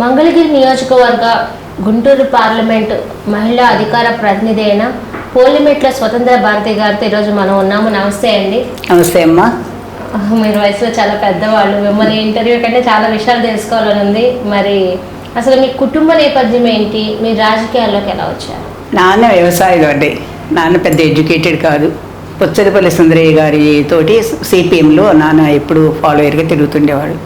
మంగళగిరి నియోజకవర్గ గుంటూరు పార్లమెంటు మహిళా అధికార ప్రతినిధి అయిన పోలిమెట్ల స్వతంత్ర భారతి గారితో ఈరోజు మనం ఉన్నాము. నమస్తే అండి. నమస్తే అమ్మా. మీరు వయసులో చాలా పెద్దవాళ్ళు, మిమ్మల్ని ఇంటర్వ్యూ కంటే చాలా విషయాలు తెలుసుకోవాలని ఉంది. మరి అసలు మీ కుటుంబ నేపథ్యం ఏంటి, మీ రాజకీయాల్లోకి ఎలా వచ్చారు? నాన్న వ్యవసాయదారుడే. నాన్న పెద్ద ఎడ్యుకేటెడ్ కాదు. పుచ్చలపల్లి సుందరయ్య గారి తోటి సిపిఎంలో నాన్న ఎప్పుడు ఫాలోయర్గా తిరుగుతుండేవాడు.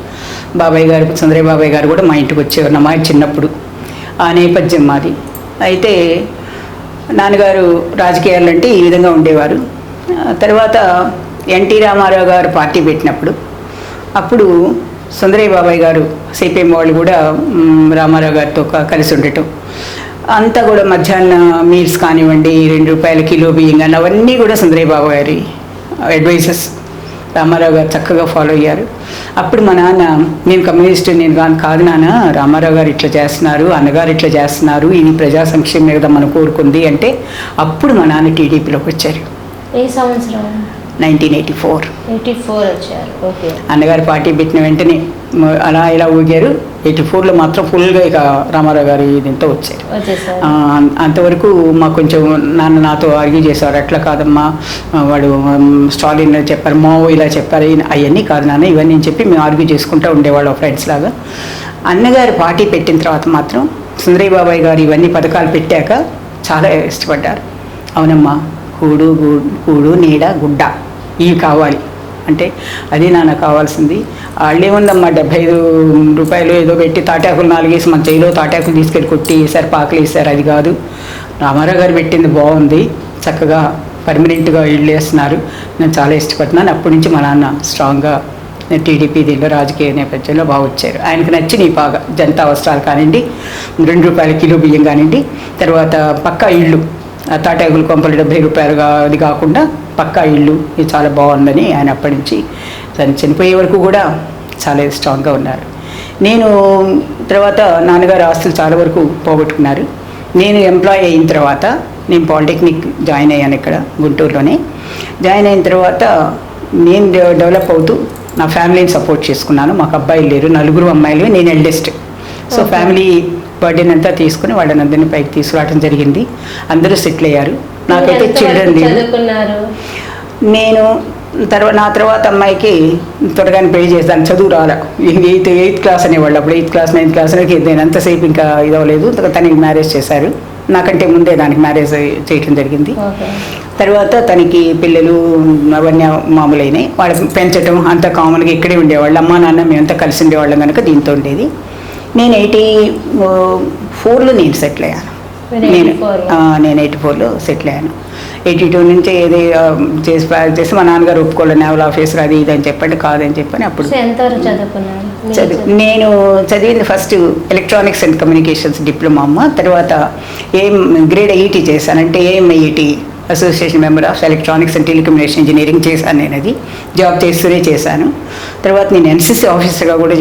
బాబాయ్ గారు, సుందరయ్య బాబాయ్ గారు కూడా మా ఇంటికి వచ్చేవారు మా చిన్నప్పుడు. ఆ నేపథ్యం మాది. అయితే నాన్నగారు రాజకీయాలు అంటే ఈ విధంగా ఉండేవారు. తర్వాత ఎన్టీ రామారావు గారు పార్టీ పెట్టినప్పుడు అప్పుడు సుందరయ్య బాబాయ్ గారు సిపిఎం వాళ్ళు కూడా రామారావు గారితో కలిసి ఉండటం, అంతా కూడా మధ్యాహ్న మీల్స్ కానివ్వండి, 2 రూపాయల కిలో బియ్యం కానీ అవన్నీ కూడా సుందరయ్య బాబు గారి అడ్వైజెస్ రామారావు గారు చక్కగా ఫాలో అయ్యారు. అప్పుడు మా నాన్న, నేను కమ్యూనిస్ట్, నేను కాదు నాన్న, రామారావు గారు ఇట్లా చేస్తున్నారు, అన్నగారు ఇట్లా చేస్తున్నారు, ఇది ప్రజా సంక్షేమం మీద మనం కోరుకుంది అంటే అప్పుడు మా నాన్న టీడీపీలోకి వచ్చారు. ఏ సంవత్సరం? 1984 వచ్చారు. ఓకే. అన్నగారు పార్టీ పెట్టిన వెంటనే అలా ఇలా ఊగారు. 84లో మాత్రం ఫుల్గా ఇక రామారావు గారు దీంతో వచ్చారు. అంతవరకు మాకు కొంచెం నాన్న నాతో ఆర్గ్యూ చేసేవారు, అట్లా కాదమ్మా వాడు స్టాలిన్ చెప్పారు, మావో ఇలా చెప్పారు, అవన్నీ కాదు నాన్న ఇవన్నీ చెప్పి మేము ఆర్గ్యూ చేసుకుంటూ ఉండేవాళ్ళం ఫ్రెండ్స్ లాగా. అన్నగారు పార్టీ పెట్టిన తర్వాత మాత్రం సుందరయ్య బాబాయ్ గారు ఇవన్నీ పథకాలు పెట్టాక చాలా ఇష్టపడ్డారు. అవునమ్మా, కూడు నీడ గుడ్డ ఇవి కావాలి అంటే అదే నాన్న కావాల్సింది. వాళ్ళేముందమ్మా 75 రూపాయలు ఏదో పెట్టి తాటాకులు 4 వేసి మన చేయిలో తాటాకులు తీసుకెళ్ళి కొట్టి వేసారు, పాకలు వేసారు, అది కాదు. రామారావు గారు పెట్టింది బాగుంది, చక్కగా పర్మనెంట్గా ఇళ్ళు వేస్తున్నారు, నేను చాలా ఇష్టపడుతున్నాను. అప్పటి నుంచి మా నాన్న స్ట్రాంగ్గా టీడీపీ దీనిలో రాజకీయ నేపథ్యంలో బాగా వచ్చారు. ఆయనకు నచ్చినవి బాగా జనతా అవసరాలు కానివ్వండి, 2 రూపాయల కిలో బియ్యం కానివ్వండి, తర్వాత పక్కా ఇళ్ళు, తాటాకులు కొంపలు 70 రూపాయలుగా అది కాకుండా పక్కా ఇళ్ళు, ఇది చాలా బాగుందని ఆయన అప్పటి నుంచి తను చనిపోయే వరకు కూడా చాలా స్ట్రాంగ్గా ఉన్నారు. నేను తర్వాత నాన్నగారు ఆస్తులు చాలా వరకు పోగొట్టుకున్నారు. నేను ఎంప్లాయ్ అయిన తర్వాత నేను పాలిటెక్నిక్ జాయిన్ అయ్యాను ఇక్కడ గుంటూరులోనే. జాయిన్ అయిన తర్వాత నేను డెవలప్ అవుతూ నా ఫ్యామిలీని సపోర్ట్ చేసుకున్నాను. మాకు అబ్బాయిలు లేరు, 4 అమ్మాయిలు, నేను ఎల్డెస్ట్. సో ఫ్యామిలీ బర్డెన్ అంతా తీసుకుని వాళ్ళని అందరినీ పైకి తీసుకురావడం జరిగింది. అందరూ సెటిల్ అయ్యారు. నాకైతే చిల్డ్రన్ లేదు. నేను నా తర్వాత అమ్మాయికి త్వరగానే పెళ్లి చేస్తాను, చదువు రాలా. 8th క్లాస్ అనేవాళ్ళు అప్పుడు, 8th క్లాస్ 9th క్లాస్ అనేది నేను అంతసేపు ఇంకా ఇదవలేదు. తనకి మ్యారేజ్ చేశారు, నాకంటే ముందే దానికి మ్యారేజ్ చేయటం జరిగింది. తర్వాత తనకి పిల్లలు అవన్నీ మామూలైనాయి. వాళ్ళు పెంచడం అంతా కామన్గా ఇక్కడే ఉండేవాళ్ళు, అమ్మా నాన్న మేమంతా కలిసి ఉండేవాళ్ళం కనుక దీంతో ఉండేది. నేను 84లో నేను సెటిల్ అయ్యాను. నేను 84లో సెటిల్ అయ్యాను. 82 నుంచి ఏది చేసి మా నాన్నగారు ఒప్పుకోలేదు, నేవల్ ఆఫీసర్ అది ఇది అని చెప్పండి, కాదని చెప్పని అప్పుడు నేను చదివింది first electronics and communications diploma అమ్మ. తర్వాత గ్రేడ్ 80 చేశానంటే AMIT association member of electronics and telecommunication engineering చేశాను. నేను అది జాబ్ చేస్తూనే చేశాను. తర్వాత నేను ఎన్సీసీ ఆఫీసర్గా కూడా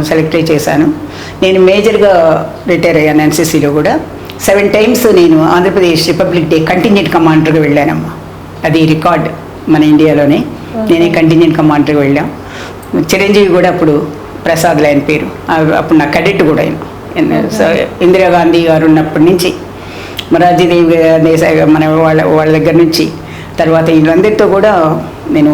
సెలెక్ట్ చేశాను. నేను మేజర్గా రిటైర్ అయ్యాను ఎన్సీసీలో కూడా. 7 times నేను ఆంధ్రప్రదేశ్ రిపబ్లిక్ డే కంటింజెంట్ కమాండర్గా వెళ్ళానమ్మా. అది రికార్డ్ మన ఇండియాలోనే. నేనే కంటింజెంట్ కమాండర్గా వెళ్ళాం. చిరంజీవి కూడా అప్పుడు ప్రసాద్ లైన్ పేరు, అప్పుడు నా కడెట్ కూడా ఆయన. ఇందిరాగాంధీ గారు ఉన్నప్పటి నుంచి, మొరార్జీదేవి దేశాయ్ మన వాళ్ళ దగ్గర నుంచి, తర్వాత వీళ్ళందరితో కూడా నేను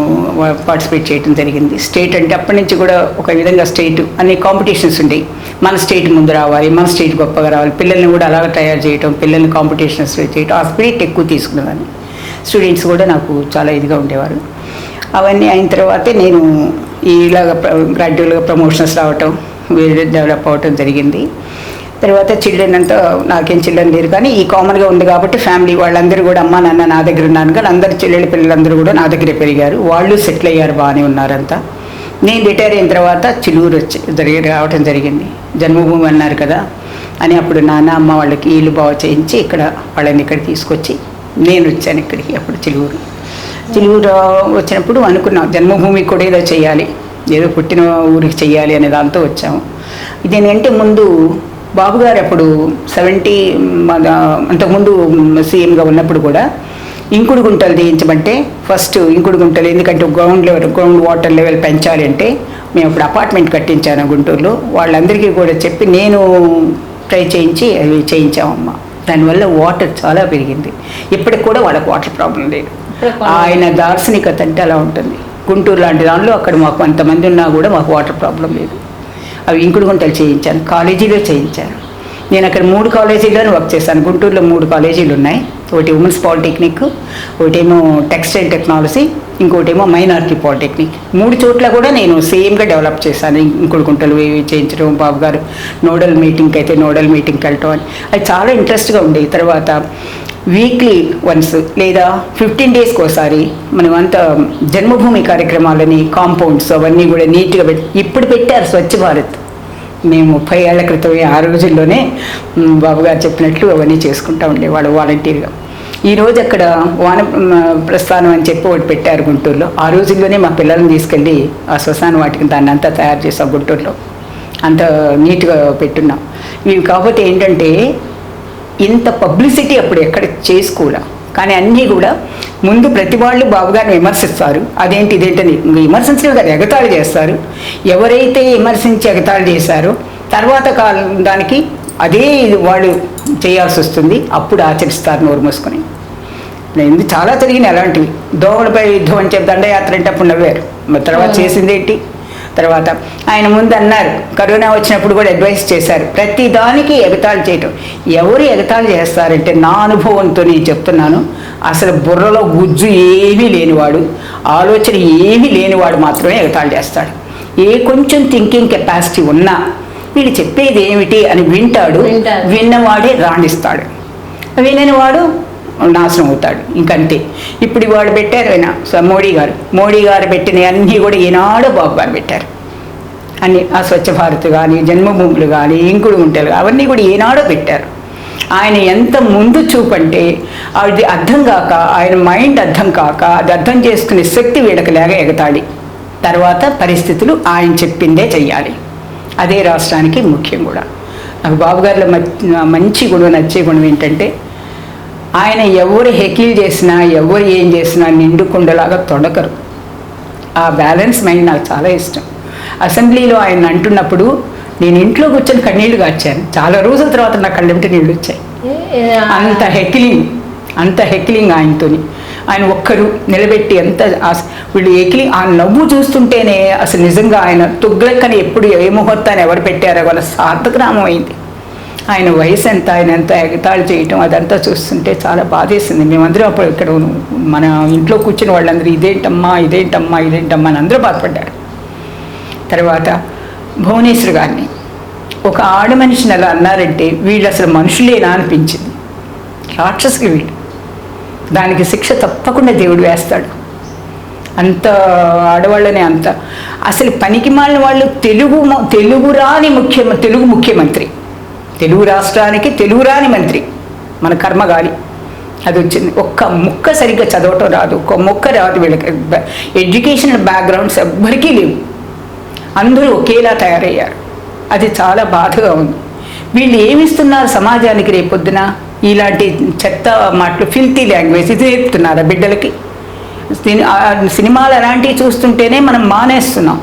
పార్టిసిపేట్ చేయడం జరిగింది. స్టేట్ అంటే అప్పటి నుంచి కూడా ఒక విధంగా స్టేట్ అనే కాంపిటీషన్స్ ఉండేవి. మన స్టేట్ ముందు రావాలి, మన స్టేట్ గొప్పగా రావాలి, పిల్లల్ని కూడా అలాగ తయారు చేయటం, పిల్లల్ని కాంపిటీషన్స్ చేయటం, ఆ స్పిరిట్ ఎక్కువ తీసుకునేదాన్ని. స్టూడెంట్స్ కూడా నాకు చాలా ఇదిగా ఉండేవారు. అవన్నీ అయిన తర్వాతే నేను ఇలాగ గ్రాడ్యువల్గా ప్రమోషన్స్ రావటం, డెవలప్ అవ్వటం జరిగింది. తర్వాత చిల్డ్రన్ అంతా, నాకేం చిల్డ్రన్ లేరు కానీ ఈ కామన్గా ఉంది కాబట్టి ఫ్యామిలీ వాళ్ళందరూ కూడా అమ్మ నాన్న నా దగ్గర ఉన్నాను కానీ అందరు చెల్లెళ్ళ పిల్లలందరూ కూడా నా దగ్గరే పెరిగారు. వాళ్ళు సెటిల్ అయ్యారు, బాగానే ఉన్నారంతా. నేను రిటైర్ అయిన తర్వాత చిలువురు రావటం జరిగింది. జన్మభూమి అన్నారు కదా అని అప్పుడు నాన్న అమ్మ వాళ్ళకి ఇల్లు బాగా చేయించి ఇక్కడ వాళ్ళని ఇక్కడ తీసుకొచ్చి నేను వచ్చాను ఇక్కడికి. అప్పుడు చిలువురు వచ్చినప్పుడు అనుకున్నాం జన్మభూమికి కూడా ఏదో చేయాలి, ఏదో పుట్టిన ఊరికి చెయ్యాలి అనే దాంతో వచ్చాము. ఇదేంటంటే ముందు బాబు గారు అప్పుడు 70 అంతకుముందు సీఎంగా ఉన్నప్పుడు కూడా ఇంకుడు గుంటలు తీయించమంటే ఫస్ట్ ఇంకుడు గుంటలు, ఎందుకంటే గ్రౌండ్ వాటర్ లెవెల్ పెంచాలి అంటే మేము ఇప్పుడు అపార్ట్మెంట్ కట్టించాను గుంటూరులో, వాళ్ళందరికీ కూడా చెప్పి నేను ట్రై చేయించి అవి చేయించామమ్మా. దానివల్ల వాటర్ చాలా పెరిగింది. ఇప్పటికి కూడా వాళ్ళకి వాటర్ ప్రాబ్లం లేదు. ఆయన దార్శనికత అంటే అలా ఉంటుంది. గుంటూరు లాంటి దానిలో అక్కడ మాకు అంతమంది ఉన్నా కూడా మాకు వాటర్ ప్రాబ్లం లేదు. అవి ఇంకుడు గుంటలు చేయించాను, కాలేజీలో చేయించాను. నేను అక్కడ 3 కాలేజీల్లోనే వర్క్ చేశాను. గుంటూరులో 3 కాలేజీలు ఉన్నాయి. ఒకటి ఉమెన్స్ పాలిటెక్నిక్, ఒకటేమో టెక్స్టైల్ టెక్నాలజీ, ఇంకోటేమో మైనారిటీ పాలిటెక్నిక్. 3 చోట్ల కూడా నేను సేమ్గా డెవలప్ చేశాను. ఇంకుడు గుంటలు చేయించడం, బాబు గారు నోడల్ మీటింగ్కి అయితే నోడల్ మీటింగ్కి వెళ్ళటం అని అది చాలా ఇంట్రెస్ట్గా ఉండేది. తర్వాత వీక్లీ వన్స్ లేదా 15 డేస్కి ఒకసారి మనం అంతా జన్మభూమి కార్యక్రమాలని, కాంపౌండ్స్ అవన్నీ కూడా నీట్గా ఇప్పుడు పెట్టారు స్వచ్ఛ భారత్. మేము 30 ఏళ్ల క్రితమే ఆ రోజుల్లోనే బాబుగారు చెప్పినట్లు అవన్నీ చేసుకుంటూ ఉండేవాడు వాలంటీర్గా. ఈరోజు అక్కడ వాన ప్రస్థానం అని చెప్పి ఒకటి పెట్టారు గుంటూరులో. ఆ రోజుల్లోనే మా పిల్లల్ని తీసుకెళ్ళి ఆ శ్మశాన వాటికి దాన్ని అంతా తయారు చేసాం గుంటూరులో. అంత నీట్గా పెట్టున్నాం. ఇవి కాకపోతే ఏంటంటే ఇంత పబ్లిసిటీ అప్పుడు ఎక్కడ చేసుకోలే. కానీ అన్నీ కూడా ముందు ప్రతి వాళ్ళు బాబుగారిని విమర్శిస్తారు. అదేంటి ఇదేంటని విమర్శించడం కదా, ఎగతాళి చేస్తారు. ఎవరైతే విమర్శించి ఎగతాళి చేశారో తర్వాత దానికి అదే వాళ్ళు చేయాల్సి వస్తుంది. అప్పుడు ఆచరిస్తారు నోరు మూసుకొని. ఎందుకు చాలా జరిగినాయి అలాంటివి. దోమలపై యుద్ధం అని చెప్పి దండయాత్ర అంటే అప్పుడు నవ్వారు. తర్వాత చేసింది ఏంటి? తర్వాత ఆయన ముందు అన్నారు, కరోనా వచ్చినప్పుడు కూడా అడ్వైస్ చేశారు, ప్రతి దానికి ఎగతాళి చేయటం. ఎవరు ఎగతాళి చేస్తారంటే నా అనుభవంతో నేను చెప్తున్నాను, అసలు బుర్రలో గుజ్జు ఏమీ లేనివాడు, ఆలోచన ఏమీ లేనివాడు మాత్రమే ఎగతాళి చేస్తాడు. ఏ కొంచెం థింకింగ్ కెపాసిటీ ఉన్నా వీడు చెప్పేది ఏమిటి అని వింటాడు. విన్నవాడే రాణిస్తాడు, విననివాడు నాశనం అవుతాడు. ఇంకంతే. ఇప్పుడు వాడు పెట్టారు ఆయన మోడీ గారు పెట్టినవి అన్నీ కూడా ఈనాడు బాబు గారు పెట్టారు. అన్ని ఆ స్వచ్ఛ భారత్ కానీ, జన్మభూములు కానీ, ఇంకుడు గుంటలు అవన్నీ కూడా ఈనాడో పెట్టారు. ఆయన ఎంత ముందు చూపంటే అది అర్థం కాక, ఆయన మైండ్ అర్థం కాక, అది అర్థం చేసుకునే శక్తి వీళ్ళకి లేక ఎగతాళి. తర్వాత పరిస్థితులు ఆయన చెప్పిందే చెయ్యాలి. అదే రాష్ట్రానికి ముఖ్యం కూడా. నాకు బాబుగారిలో మంచి గుణం, నచ్చే గుణం ఏంటంటే ఆయన ఎవరు హెకిల్ చేసినా, ఎవరు ఏం చేసినా నిండుకుండలాగా తొడకరు. ఆ బ్యాలెన్స్ మైండ్ నాకు చాలా ఇష్టం. అసెంబ్లీలో ఆయన అంటున్నప్పుడు నేను ఇంట్లో కూర్చొని కన్నీళ్లు కార్చాను. చాలా రోజుల తర్వాత నా కళ్ళెంట నీళ్ళు వచ్చాయి. అంత హెకిలింగ్ ఆయనతోని. ఆయన ఒక్కరు నిలబెట్టి ఎంత వీళ్ళు హెకిలింగ్, ఆ నవ్వు చూస్తుంటేనే అసలు నిజంగా ఆయన తుగ్లక్కని ఎప్పుడు ఏ ముహూర్తాన్ని ఎవరు పెట్టారో వాళ్ళ సార్థకనామం అయింది. ఆయన వయసు ఎంత, ఆయన ఎంత ఎగతాళి చేయటం అదంతా చూస్తుంటే చాలా బాధేసింది. మేమందరం అప్పుడు ఇక్కడ మన ఇంట్లో కూర్చుని వాళ్ళందరూ ఇదేంటమ్మా అని అందరూ బాధపడ్డారు. తర్వాత భువనేశ్వర్ గారిని ఒక ఆడ మనిషిని అలా అన్నారంటే వీళ్ళు అసలు మనుషులేనా అనిపించింది. రాక్షసులు వీళ్ళు. దానికి శిక్ష తప్పకుండా దేవుడు వేస్తాడు. అంత ఆడవాళ్ళనే అంత అసలు పనికి మాలిన వాళ్ళు. తెలుగు ముఖ్యమంత్రి, తెలుగు రాష్ట్రానికి తెలుగు రాని మంత్రి, మన కర్మగాలి అది వచ్చింది. ఒక్క ముక్క సరిగ్గా చదవటం రాదు, ఒక్క ముక్క రాదు వీళ్ళకి. ఎడ్యుకేషనల్ బ్యాక్గ్రౌండ్స్ ఎవ్వరికీ లేవు. అందరూ ఒకేలా తయారయ్యారు. అది చాలా బాధగా ఉంది. వీళ్ళు ఏమిస్తున్నారు సమాజానికి రేపొద్దున? ఇలాంటి చెత్త మాటలు, ఫిల్తీ లాంగ్వేజ్ ఇది నేర్పుతున్నారా బిడ్డలకి? సినిమాలు అలాంటివి చూస్తుంటేనే మనం మానేస్తున్నాం.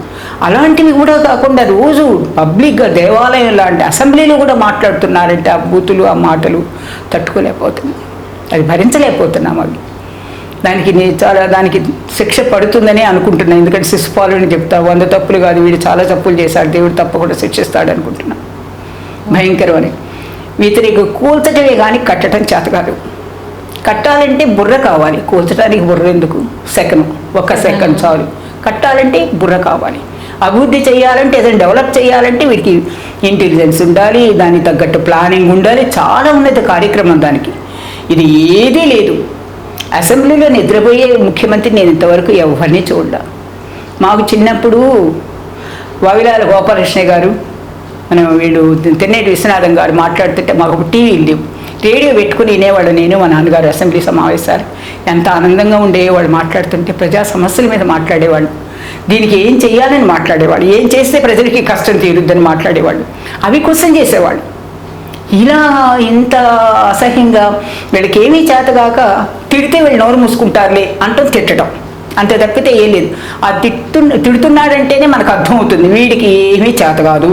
అలాంటివి కూడా కాకుండా రోజు పబ్లిక్గా దేవాలయం లాంటి అసెంబ్లీలో కూడా మాట్లాడుతున్నారంటే ఆ బూతులు, ఆ మాటలు తట్టుకోలేకపోతున్నాం. అది భరించలేకపోతున్నాం. అవి దానికి శిక్ష పడుతుందని అనుకుంటున్నాను. ఎందుకంటే శిశుపాలుని చెప్తా 100 తప్పులు కాదు, వీడు చాలా తప్పులు చేశాడు, దేవుడు తప్పకుండా శిక్షిస్తాడు అనుకుంటున్నాను. భయంకరమని వీటికి కూల్చటమే కానీ కట్టడం చేత కాదు. కట్టాలంటే బుర్ర కావాలి, కూల్చడానికి బుర్ర ఎందుకు? ఒక సెకండ్ చాలు. కట్టాలంటే బుర్ర కావాలి. అభివృద్ధి చేయాలంటే, ఏదైనా డెవలప్ చేయాలంటే వీటికి ఇంటెలిజెన్స్ ఉండాలి, దానికి తగ్గట్టు ప్లానింగ్ ఉండాలి. చాలా ఉన్నది కార్యక్రమం దానికి. ఇది ఏదీ లేదు. అసెంబ్లీలో నిద్రపోయే ముఖ్యమంత్రి నేను ఇంతవరకు ఎవరిని చూడలే. మాకు చిన్నప్పుడు వావిలాల గోపాలకృష్ణ గారు, వీళ్ళు తెన్నేటి విశ్వనాథం గారు మాట్లాడుతుంటే మాకు ఒక టీవీ లేవు, రేడియో పెట్టుకుని వినేవాళ్ళు. నేను మా నాన్నగారు అసెంబ్లీ సమావేశాలు ఎంత ఆనందంగా ఉండేవాళ్ళు. మాట్లాడుతుంటే ప్రజా సమస్యల మీద మాట్లాడేవాళ్ళు, దీనికి ఏం చెయ్యాలని మాట్లాడేవాళ్ళు, ఏం చేస్తే ప్రజలకి కష్టం తీరుద్దని మాట్లాడేవాళ్ళు. అవి క్వశ్చన్ చేసేవాళ్ళు. ఇలా ఇంత అసహ్యంగా వీళ్ళకి ఏమీ చేతగాక తిడితే వీళ్ళు నోరు మూసుకుంటారులే అంటూ తిట్టడం, అంతే తప్పితే ఏం లేదు. ఆ తిడుతున్నాడంటేనే మనకు అర్థం అవుతుంది వీడికి ఏమీ చేత కాదు,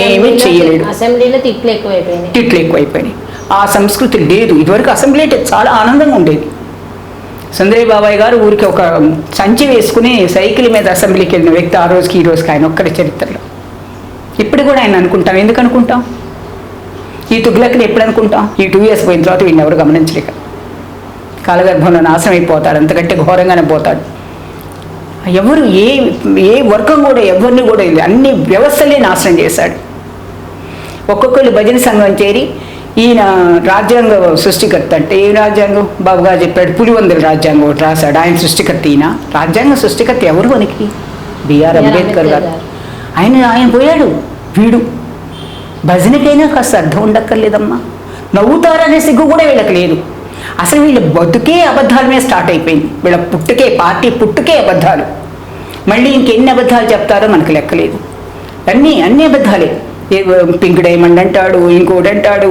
ఏమీ చెయ్యలేడు. అసెంబ్లీలో తిట్లు ఎక్కువైపోయినాయి. ఆ సంస్కృతి లేదు. ఇదివరకు అసెంబ్లీ అంటే చాలా ఆనందంగా ఉండేది. సుందరయ్య బాబాయ్ గారు ఊరికి ఒక సంచి వేసుకుని సైకిల్ మీద అసెంబ్లీకి వెళ్ళిన వ్యక్తి ఆ రోజుకి ఈ రోజుకి ఆయన ఒక్కడి చరిత్రలో. ఇప్పుడు కూడా ఆయన అనుకుంటాం. ఎందుకు అనుకుంటాం? ఈ తుగ్లక్ని ఎప్పుడు అనుకుంటాం? ఈ 2 years పోయిన తర్వాత వీడిని ఎవరు గమనించలేక కాలగర్భంలో నాశనం అయిపోతాడు, అంతకంటే ఘోరంగానే పోతాడు. ఎవరు ఏ వర్గం కూడా ఎవరిని కూడా అన్ని వ్యవస్థలే నాశనం చేశాడు. ఒక్కొక్కళ్ళు భజన సంఘం చేరి ఈయన రాజ్యాంగ సృష్టికర్త అంటే ఏ రాజ్యాంగం బాబుగా చెప్పాడు, పులివందల రాజ్యాంగం ఒకటి రాశాడు, ఆయన సృష్టికర్త. ఈయన రాజ్యాంగ సృష్టికర్త ఎవరు మనకి? బిఆర్ అంబేద్కర్ గారు. ఆయన పోయాడు. వీడు భజనకైనా కాస్త అర్థం ఉండక్కర్లేదమ్మా. నవ్వుతారనే సిగ్గు కూడా వీళ్ళకి లేదు. అసలు వీళ్ళ బతుకే అబద్ధాల మీద స్టార్ట్ అయిపోయింది. వీళ్ళ పార్టీ పుట్టుకే అబద్ధాలు. మళ్ళీ ఇంకెన్ని అబద్ధాలు చెప్తారో మనకు లెక్కలేదు. అన్ని అబద్ధాలే. పింక్ డైమండ్ అంటాడు, ఇంకోటి అంటాడు,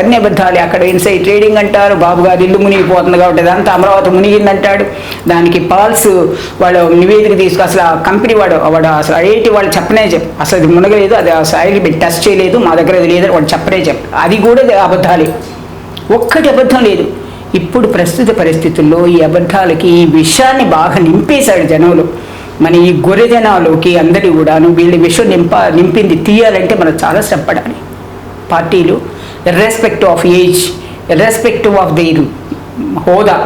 అన్ని అబద్ధాలే. అక్కడ ఇన్సైడ్ ట్రేడింగ్ అంటారు, బాబు గారు ఇల్లు మునిగిపోతుంది కాబట్టి అదంతా అమరావతి మునిగిందంటాడు. దానికి పాల్స్ వాళ్ళ నివేదిక తీసుకు అసలు ఆ కంపెనీ వాడు అసలు ఐఐటి వాళ్ళు అసలు అది మునగలేదు, అది ఆయిల్ టెస్ట్ చేయలేదు, మా దగ్గర అది లేదని వాడు చెప్పనే అది కూడా అబద్ధాలే. ఒక్కటి అబద్ధం లేదు. ఇప్పుడు ప్రస్తుత పరిస్థితుల్లో ఈ అబద్ధాలకి ఈ విషయాన్ని బాగా నింపేశాడు జనంలో. మన ఈ గొర్రె జనాలోకి అందరి కూడాను వీళ్ళ విషయం నింపింది తీయాలంటే మనం చాలా శ్రమపడాలి. పార్టీలు irrespective of age, irrespective of their హోదా,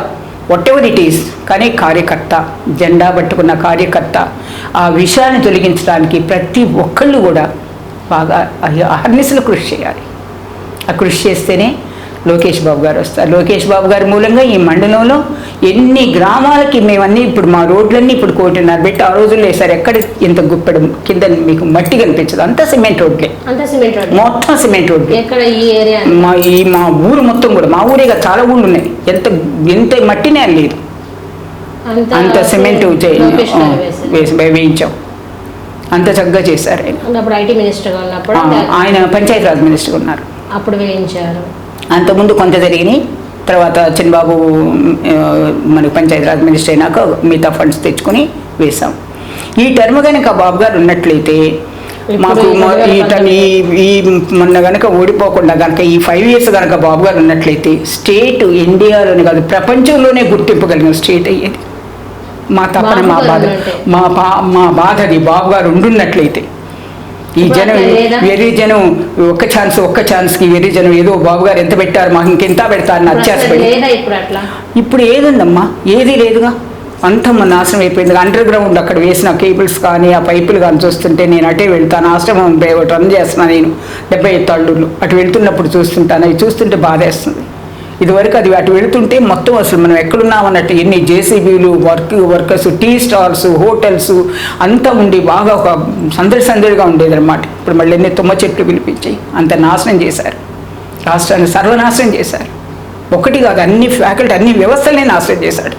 వాట్ ఎవర్ ఇట్ ఈస్, కానీ కార్యకర్త, జెండా పట్టుకున్న కార్యకర్త ఆ విషయాన్ని తొలగించడానికి ప్రతి ఒక్కళ్ళు కూడా బాగా అహర్నిశలు కృషి చేయాలి. ఆ కృషి చేస్తేనే లోకేష్ బాబు గారు వస్తారు. లోకేష్ బాబు గారి మూలంగా ఈ మండలంలో ఎన్ని గ్రామాలకి మేమన్నీ ఇప్పుడు మా రోడ్లన్నీ ఇప్పుడు 1.5 పెట్టి ఆ రోజుల్లో వేసారు. ఎక్కడ ఇంత గుప్పెడు కింద మీకు మట్టి కనిపించదు, అంతా సిమెంట్ రోడ్లే, మొత్తం సిమెంట్ రోడ్లే. మా ఊరు మొత్తం కూడా, మా ఊరేగా చాలా ఊళ్ళు ఉన్నాయి, ఎంత మట్టినే లేదు, అంత సిమెంట్ వేయించాం. అంత చక్కగా చేశారు. ఆయన పంచాయతీరాజ్ మినిస్టర్గా ఉన్నారు, అప్పుడు వేయించారు. అంతకుముందు కొంత జరిగినాయి. తర్వాత చంద్రబాబు మనకు పంచాయతీరాజ్ మినిస్టర్ అయినాక మిగతా ఫండ్స్ తెచ్చుకొని వేసాం. ఈ టర్మ్ కనుక బాబు గారు ఉన్నట్లయితే మాకు ఈ మొన్న కనుక ఓడిపోకుండా కనుక ఈ 5 years కనుక బాబు గారు ఉన్నట్లయితే స్టేట్ ఇండియాలోనే కాదు ప్రపంచంలోనే గుర్తింపగలిగిన స్టేట్ అయ్యేది. మా తప్పన మా బాధ అది. బాబు గారు ఉండున్నట్లయితే ఈ జనం వెర్రి జనం ఒక్క ఛాన్స్కి వెర్రి జనం ఏదో బాబు గారు ఎంత పెట్టారు మాకు ఇంకెంత పెడతారని అత్యాసపడి. ఇప్పుడు ఏదుందమ్మా? ఏది లేదుగా, అంత నాశనం అయిపోయింది. అండర్ గ్రౌండ్ అక్కడ వేసిన కేబుల్స్ కానీ ఆ పైపులు కానీ చూస్తుంటే నేను అటే వెళ్తాను. ఆశ్రమం రన్ చేస్తున్నాను నేను 75 అల్లూరులో. అటు వెళ్తున్నప్పుడు చూస్తుంటాను, అవి చూస్తుంటే బాధేస్తుంది. ఇదివరకు అది అటు వెళుతుంటే మొత్తం అసలు మనం ఎక్కడున్నామన్నట్టు ఎన్ని జేసీబీలు, వర్కర్స్, టీ స్టాల్స్, హోటల్స్ అంతా ఉండి బాగా ఒక సందడిగా ఉండేది అనమాట. ఇప్పుడు మళ్ళీ ఎన్ని తుమ్మ చెట్లు పిలిపించి అంత నాశనం చేశారు, రాష్ట్రాన్ని సర్వనాశనం చేశారు. ఒకటి కాదు, అన్ని ఫ్యాకల్టీ అన్ని వ్యవస్థలనే నాశనం చేశాడు,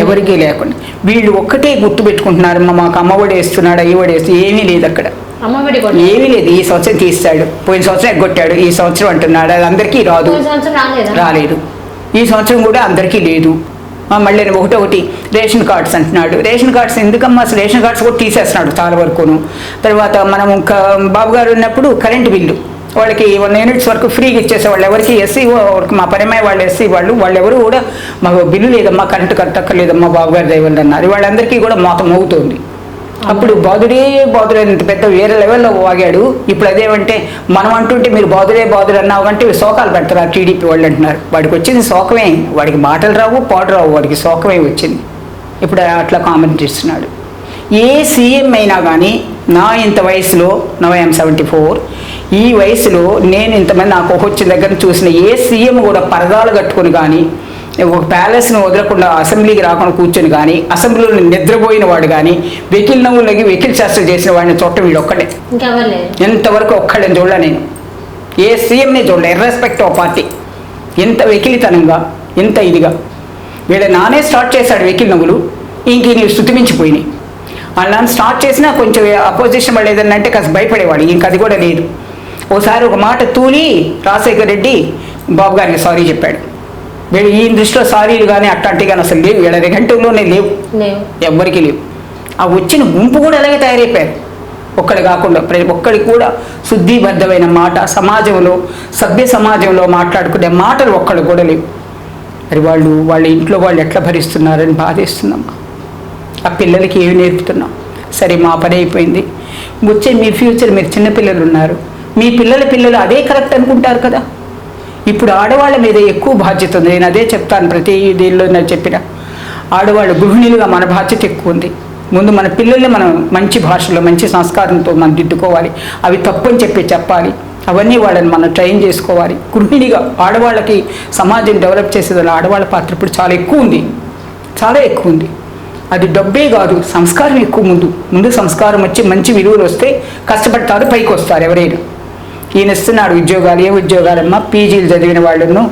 ఎవరికీ లేకుండా. వీళ్ళు ఒక్కటే గుర్తు పెట్టుకుంటున్నారు, మాకు అమ్మఒడి వేస్తున్నాడు, అయ్యఒడి వేస్తున్నాడు. ఏమీ లేదు అక్కడ, ఏమీ లేదు. ఈ సంవత్సరం తీస్తాడు, పోయిన సంవత్సరం ఎగ్గొట్టాడు, ఈ సంవత్సరం అంటున్నాడు. అది అందరికీ రాలేదు. ఈ సంవత్సరం కూడా అందరికీ లేదు. మళ్ళీ ఒకటి రేషన్ కార్డ్స్ అంటున్నాడు. రేషన్ కార్డ్స్ ఎందుకమ్మా? అసలు రేషన్ కార్డ్స్ కూడా తీసేస్తున్నాడు చాలా వరకును. తర్వాత మనం బాబు గారు ఉన్నప్పుడు కరెంటు బిల్లు వాళ్ళకి 1 units వరకు ఫ్రీగా ఇచ్చేసేవాళ్ళు. ఎవరికి ఎస్సీ మా పరిమయ వాళ్ళు ఎస్సీ వాళ్ళు ఎవరు కూడా మాకు బిల్లు లేదమ్మా, కరెంటు కట్టక్కర్లేదమ్మా బాబు గారి దయవల్ల అన్నారు. వాళ్ళందరికీ కూడా మోతం అవుతుంది. అప్పుడు బాధుడే ఇంత పెద్ద వేరే లెవెల్లో వాగాడు. ఇప్పుడు అదేమంటే మనం అంటుంటే మీరు బాధుడే అన్నావు అంటే శోకాలు పెడతారు టీడీపీ వాళ్ళు అంటున్నారు. వాడికి వచ్చింది శోకమే, వాడికి మాటలు రావు, పాటలు రావు, వాడికి శోకమే వచ్చింది. ఇప్పుడు అట్లా కామెంట్ చేస్తున్నాడు. ఏ సీఎం అయినా కానీ నా ఇంత వయసులో, నో ఐఎమ్ 74, ఈ వయసులో నేను ఇంతమంది నాకు వచ్చిన దగ్గర చూసిన ఏ సీఎం కూడా పరదాలు కట్టుకుని కానీ ఒక ప్యాలెస్ను వదలకుండా అసెంబ్లీకి రాకుండా కూర్చొని కానీ అసెంబ్లీలో నిద్రపోయిన వాడు కానీ వెకిల్ నవ్వులకి వెకిల్ చేష్టలు చేసిన వాడిని చూడటం వీళ్ళు ఒక్కడే. ఎంతవరకు ఒక్కడని చూడలే నేను, ఏ సీఎంని చూడలే. ఇర్రెస్పెక్ట్ ఆఫ్ పార్టీ ఎంత వెకిలితనంగా, ఎంత ఇదిగా. వీళ్ళ నానే స్టార్ట్ చేశాడు వెకిల్ నవ్వులు, ఇంక నీవు శృతిమించిపోయినాయి. వాళ్ళ నాన్న స్టార్ట్ చేసినా కొంచెం అపోజిషన్ వాళ్ళు ఏదన్నా అంటే కాస్త భయపడేవాడు, ఇంక అది కూడా లేదు. ఓసారి ఒక మాట తూలి రాజశేఖర రెడ్డి బాబు గారికి సారీ చెప్పాడు. వీళ్ళు ఈ దృష్టిలో సారీలు కానీ అట్లాంటివి కానీ అసలు లేవు, వీళ్ళ గంటల్లోనే లేవు, ఎవ్వరికీ లేవు. ఆ వచ్చిన గుంపు కూడా అలాగే తయారైపోయారు. ఒక్కడి కాకుండా ప్రతి ఒక్కడికి కూడా శుద్ధిబద్ధమైన మాట, సమాజంలో సభ్య సమాజంలో మాట్లాడుకునే మాటలు ఒక్కడు కూడా లేవు. మరి వాళ్ళ ఇంట్లో వాళ్ళు ఎట్లా భరిస్తున్నారని బాధేస్తున్నామ్మా. ఆ పిల్లలకి ఏమి నేర్పుతున్నాం? సరే మా పని అయిపోయింది, వచ్చే మీ ఫ్యూచర్, మీరు చిన్నపిల్లలు ఉన్నారు, మీ పిల్లలు అదే కరెక్ట్ అనుకుంటారు కదా. ఇప్పుడు ఆడవాళ్ళ మీద ఎక్కువ బాధ్యత ఉంది. నేను అదే చెప్తాను ప్రతి దీనిలో. నేను చెప్పిన ఆడవాళ్ళు గృహిణులుగా మన బాధ్యత ఎక్కువ ఉంది. ముందు మన పిల్లల్ని మనం మంచి భాషలో మంచి సంస్కారంతో మనం దిద్దుకోవాలి. అవి తప్పని చెప్పాలి. అవన్నీ వాళ్ళని మనం ట్రైన్ చేసుకోవాలి. గృహిణిగా ఆడవాళ్ళకి సమాజం డెవలప్ చేసేదాన్ని ఆడవాళ్ళ పాత్ర ఇప్పుడు చాలా ఎక్కువ ఉంది, చాలా ఎక్కువ ఉంది. అది డబ్బే కాదు, సంస్కారం ఎక్కువ. ముందు సంస్కారం వచ్చి మంచి విలువలు వస్తే కష్టపడతారు, పైకి వస్తారు ఎవరైనా. ఈయన ఇస్తున్నాడు ఉద్యోగాలు. ఏ ఉద్యోగాలమ్మా? పీజీలు చదివిన వాళ్ళను,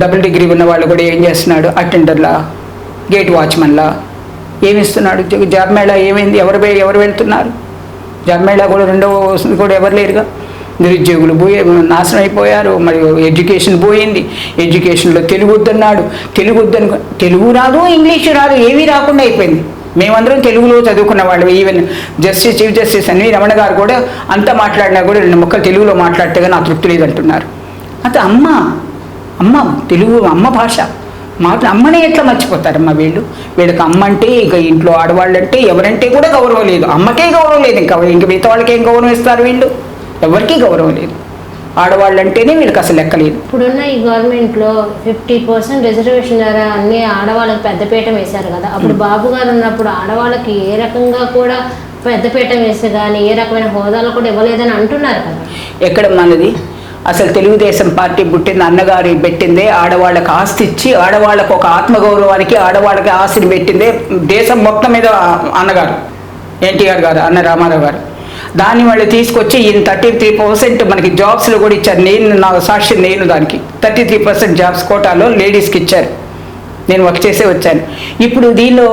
డబుల్ డిగ్రీ ఉన్న వాళ్ళు కూడా ఏం చేస్తున్నాడు? అటెండర్లా, గేట్ వాచ్మెన్లా ఏమి ఇస్తున్నాడు? జాబ్ మేళా ఏమైంది? ఎవరు వెళ్తున్నారు? జాబ్ మేళా కూడా రెండవ కూడా ఎవరు లేరుగా. నిరుద్యోగులు నాశనం అయిపోయారు. మరి ఎడ్యుకేషన్ పోయింది. ఎడ్యుకేషన్లో తెలుగు వద్దన్నాడు. తెలుగు రాదు, ఇంగ్లీషు రాదు, ఏమీ రాకుండా అయిపోయింది. మేమందరం తెలుగులో చదువుకున్న వాళ్ళు. Even chief justice NV Ramana గారు కూడా అంతా మాట్లాడినా కూడా 2 ముక్కలు తెలుగులో మాట్లాడితే నా తృప్తి లేదంటున్నారు. అయితే అమ్మ తెలుగు అమ్మ భాష అమ్మనే ఎట్లా మర్చిపోతారమ్మా వీళ్ళకి అమ్మ అంటే ఇక ఇంట్లో ఆడవాళ్ళంటే ఎవరంటే కూడా గౌరవం లేదు. అమ్మకే గౌరవం లేదు, ఇంక మిగతా వాళ్ళకి ఏం గౌరవం ఇస్తారు? వీళ్ళు ఎవరికీ గౌరవం లేదు. ఆడవాళ్ళంటేనే వీళ్ళకి అసలు లెక్కలేదు. ఇప్పుడున్న ఈ గవర్నమెంట్లో 50% రిజర్వేషన్ ద్వారా అన్ని ఆడవాళ్ళకి పెద్దపీట వేశారు కదా. అప్పుడు బాబు గారు ఉన్నప్పుడు ఆడవాళ్ళకి ఏ రకంగా కూడా పెద్దపీట వేస్తే కానీ ఏ రకమైన హోదాలు కూడా ఇవ్వలేదని అంటున్నారు కదా. ఎక్కడ మనది అసలు తెలుగుదేశం పార్టీ పుట్టింది, అన్నగారి పెట్టిందే ఆడవాళ్ళకి ఆస్తి ఇచ్చి, ఆడవాళ్ళకు ఒక ఆత్మగౌరవానికి ఆడవాళ్ళకి ఆస్తిని పెట్టిందే దేశం మొత్తం మీద అన్నగారు ఎన్టీఆర్ గారు, అన్న రామారావు గారు. దాన్ని వాళ్ళు తీసుకొచ్చి ఈయన 33% మనకి జాబ్స్లో కూడా ఇచ్చారు. నా సాక్షి దానికి 33% జాబ్స్ కోటాలో లేడీస్కి ఇచ్చారు. నేను వర్క్ చేసే వచ్చాను. ఇప్పుడు దీనిలో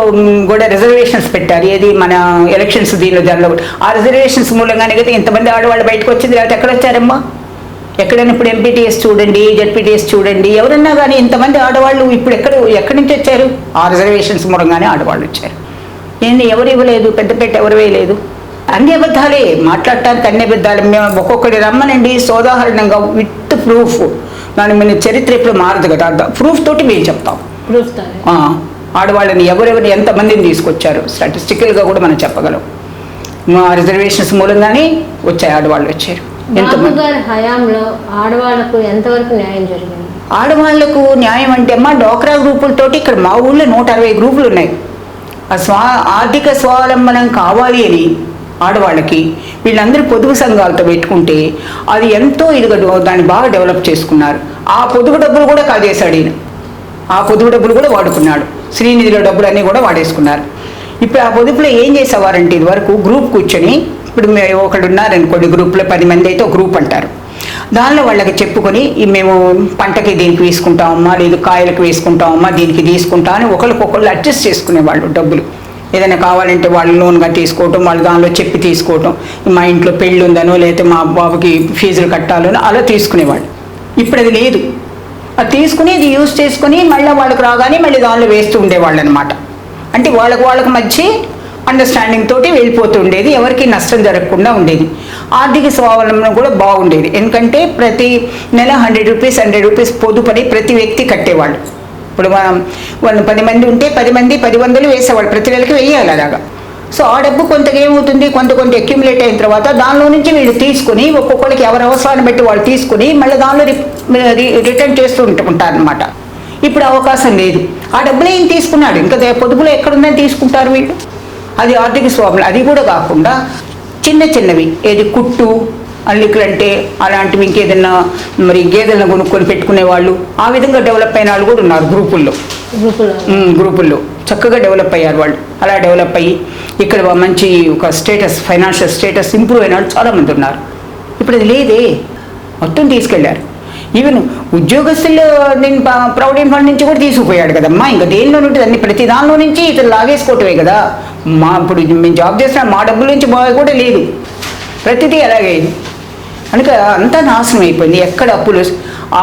కూడా రిజర్వేషన్స్ పెట్టారు. ఏది మన ఎలక్షన్స్ దానిలో ఆ రిజర్వేషన్స్ మూలంగానే కదా ఇంతమంది ఆడవాళ్ళు బయటకు వచ్చింది. లేకపోతే ఎక్కడ వచ్చారమ్మా? ఎక్కడైనా ఇప్పుడు ఎంపీటీఎస్ చూడండి, జెడ్పీటీఎస్ చూడండి, ఎవరన్నా కానీ ఇంతమంది ఆడవాళ్ళు ఇప్పుడు ఎక్కడి నుంచి వచ్చారు? ఆ రిజర్వేషన్స్ మూలంగానే ఆడవాళ్ళు వచ్చారు. ఏంది ఎవరు ఇవ్వలేదు? పెద్దపేట ఎవరు వేయలేదు? అన్ని అబద్ధాలే మాట్లాడటానికి, అన్ని అబద్ధాలు. మేము ఒక్కొక్కటి రమ్మనండి సోదాహరణంగా విత్ ప్రూఫ్. దాని మీద చరిత్ర ఎప్పుడు మారదు కదా, ప్రూఫ్ తోటి మేము చెప్తాం. ఆడవాళ్ళని ఎవరెవరిని ఎంతమందిని తీసుకొచ్చారు స్టాటిస్టికల్గా కూడా మనం చెప్పగలం. మా రిజర్వేషన్స్ మూలంగానే వచ్చాయి, ఆడవాళ్ళు వచ్చారు. హయాంలో ఆడవాళ్లకు ఎంతవరకు న్యాయం జరిగింది? ఆడవాళ్లకు న్యాయం అంటే అమ్మా డోక్రా గ్రూపులతోటి ఇక్కడ మా ఊళ్ళో 160 గ్రూపులు ఉన్నాయి. ఆర్థిక స్వావలంబనం కావాలి అని ఆడవాళ్ళకి వీళ్ళందరూ పొదుపు సంఘాలతో పెట్టుకుంటే అది ఎంతో ఇదిగా దాన్ని బాగా డెవలప్ చేసుకున్నారు. ఆ పొదుపు డబ్బులు కూడా కాజేశాడు ఈయన. ఆ పొదుపు డబ్బులు కూడా వాడుకున్నాడు. శ్రీనిధిలో డబ్బులు అన్నీ కూడా వాడేసుకున్నారు. ఇప్పుడు ఆ పొదుపులో ఏం చేసేవారంటే ఇది వరకు గ్రూప్ కూర్చొని, ఇప్పుడు ఒకళ్ళు ఉన్నారనుకోండి గ్రూప్లో 10 మంది అయితే ఒక గ్రూప్ అంటారు. దానిలో వాళ్ళకి చెప్పుకొని మేము పంటకి దీనికి వేసుకుంటామమ్మా, లేదు కాయలకు వేసుకుంటామమ్మా, దీనికి తీసుకుంటా అని ఒకరికొకళ్ళు అడ్జస్ట్ చేసుకునేవాళ్ళు. డబ్బులు ఏదైనా కావాలంటే వాళ్ళు లోన్గా తీసుకోవటం, వాళ్ళు దానిలో చెప్పి తీసుకోవటం, మా ఇంట్లో పెళ్ళి ఉందనో లేకపోతే మా బాబుకి ఫీజులు కట్టాలనో అలా తీసుకునేవాళ్ళు. ఇప్పుడు అది లేదు. అది తీసుకుని ఇది యూజ్ చేసుకుని మళ్ళీ వాళ్ళకి రాగానే మళ్ళీ దానిలో వేస్తూ ఉండేవాళ్ళు అనమాట. అంటే వాళ్ళకి మధ్య అండర్స్టాండింగ్ తోటి వెళ్ళిపోతూ ఉండేది, ఎవరికి నష్టం జరగకుండా ఉండేది. ఆర్థిక స్వావలంబన కూడా బాగుండేది. ఎందుకంటే ప్రతి నెల 100 రూపీస్ పొదుపని ప్రతి వ్యక్తి కట్టేవాళ్ళు. ఇప్పుడు వాళ్ళు 10 మంది ఉంటే 10 మంది 10 వేసేవాళ్ళు, ప్రతి నెలకి వేయాలి అలాగా. సో ఆ డబ్బు కొంతగా ఏమవుతుంది, కొంత అక్యుములేట్ అయిన తర్వాత దానిలో నుంచి వీళ్ళు తీసుకుని ఒక్కొక్కరికి ఎవరి అవసరాన్ని బట్టి వాళ్ళు తీసుకుని మళ్ళీ దానిలో రిటర్న్ చేస్తూ ఉంటారనమాట. ఇప్పుడు అవకాశం లేదు. ఆ డబ్బులు ఏం తీసుకున్నాడు, ఇంకా పొదుపులో ఎక్కడుందని తీసుకుంటారు వీళ్ళు. అది ఆర్థిక స్వావలంబన. అది కూడా కాకుండా చిన్నవి ఏది కుట్టు అల్లికలు అంటే అలాంటివి, ఇంకేదన్నా మరి గేదెలను కొనుక్కొని పెట్టుకునే వాళ్ళు, ఆ విధంగా డెవలప్ అయిన వాళ్ళు కూడా ఉన్నారు గ్రూపుల్లో చక్కగా డెవలప్ అయ్యారు వాళ్ళు. అలా డెవలప్ అయ్యి ఇక్కడ మంచి ఒక ఫైనాన్షియల్ స్టేటస్ ఇంప్రూవ్ అయిన వాళ్ళు చాలామంది ఉన్నారు. ఇప్పుడు అది లేదే, మొత్తం తీసుకెళ్లారు. ఈవెన్ ఉద్యోగస్తులు నేను ప్రొవిడెంట్ ఫండ్ నుంచి కూడా తీసుకుపోయాడు కదమ్మా. ఇంకా దేనిలో ఉంటుంది అన్ని ప్రతి దానిలో నుంచి ఇతను లాగేసుకోవటమే కదా. ఇప్పుడు మేము జాబ్ చేసిన మా డబ్బుల నుంచి బాగా కూడా లేదు, ప్రతిదీ అలాగే. అందుకే అంతా నాశనం అయిపోయింది. ఎక్కడ అప్పులు.